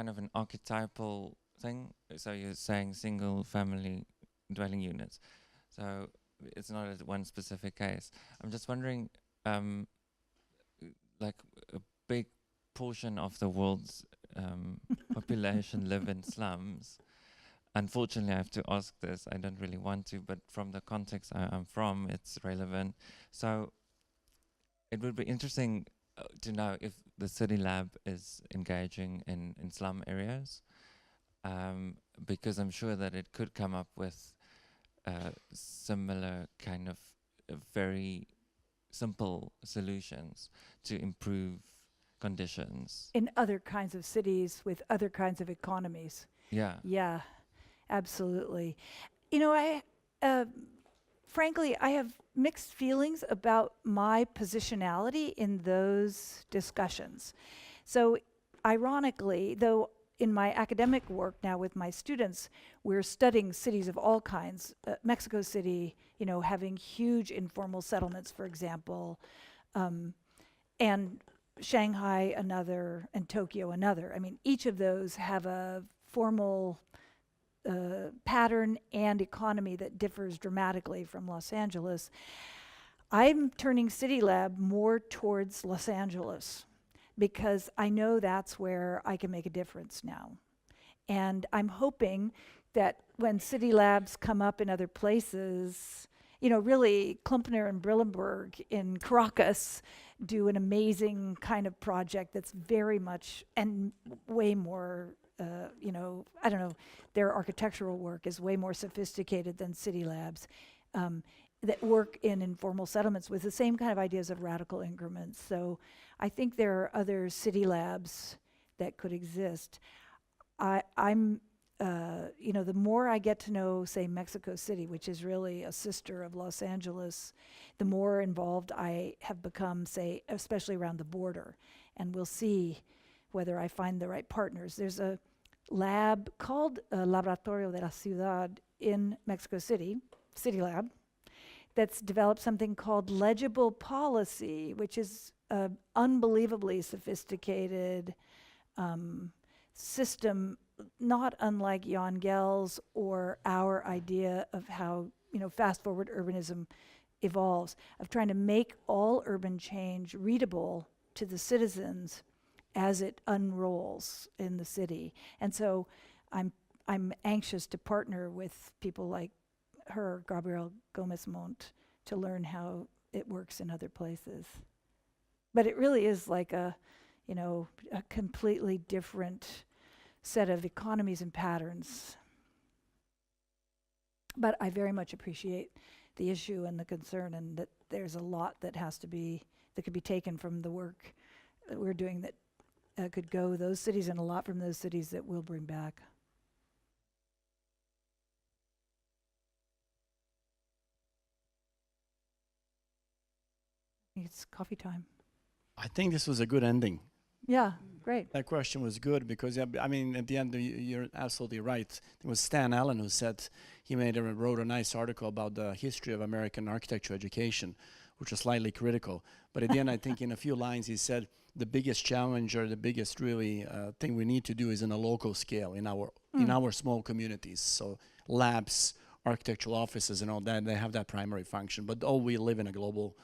of an archetypal thing. So you're saying single family dwelling units. So it's not a one specific case. I'm just wondering, like a big portion of the world's population live in slums. Unfortunately, I have to ask this. I don't really want to, but from the context I'm from, it's relevant. So it would be interesting to know if the City Lab is engaging in slum areas, because I'm sure that it could come up with similar kind of very simple solutions to improve conditions. In other kinds of cities with other kinds of economies. Yeah. Yeah, absolutely. You know, frankly, I have mixed feelings about my positionality in those discussions. So ironically, though in my academic work now with my students, we're studying cities of all kinds. Mexico City, you know, having huge informal settlements, for example, and Shanghai another, and Tokyo another. I mean, each of those have a formal pattern and economy that differs dramatically from Los Angeles. I'm turning City Lab more towards Los Angeles because I know that's where I can make a difference now. And I'm hoping that when City Labs come up in other places, you know, really Klumpner and Brillenberg in Caracas do an amazing kind of project that's very much and way more, you know, I don't know, their architectural work is way more sophisticated than City Labs, that work in informal settlements with the same kind of ideas of radical increments. So I think there are other City Labs that could exist. I'm you know, the more I get to know, say, Mexico City, which is really a sister of Los Angeles, the more involved I have become, say, especially around the border. And we'll see whether I find the right partners. There's a lab called Laboratorio de la Ciudad in Mexico City, City Lab, that's developed something called legible policy, which is an unbelievably sophisticated system, not unlike Jan Gehl's or our idea of how, you know, fast forward urbanism evolves, of trying to make all urban change readable to the citizens as it unrolls in the city. And so I'm anxious to partner with people like her, Gabriel Gomez Montt, to learn how it works in other places. But it really is like a, you know, a completely different set of economies and patterns. But I very much appreciate the issue and the concern, and that there's a lot that has to be, that could be taken from the work that we're doing that could go those cities, and a lot from those cities that we'll bring back. It's coffee time. I think this was a good ending. Yeah, great. That question was good because, I mean, at the end, you're absolutely right. It was Stan Allen who said, he wrote a nice article about the history of American architecture education, which was slightly critical. But at the end, I think in a few lines, he said, the biggest challenge, or the biggest really thing we need to do is in a local scale, in our small communities. So labs, architectural offices and all that, they have that primary function. But we live in a global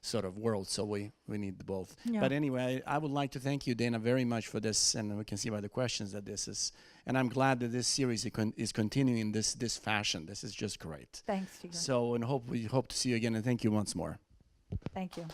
sort of world, so we need both. Yeah. But anyway, I would like to thank you, Dana, very much for this, and we can see by the questions that this is, and I'm glad that this series is continuing this fashion. This is just great. Thanks, Tigran. So, and we hope to see you again, and thank you once more. Thank you.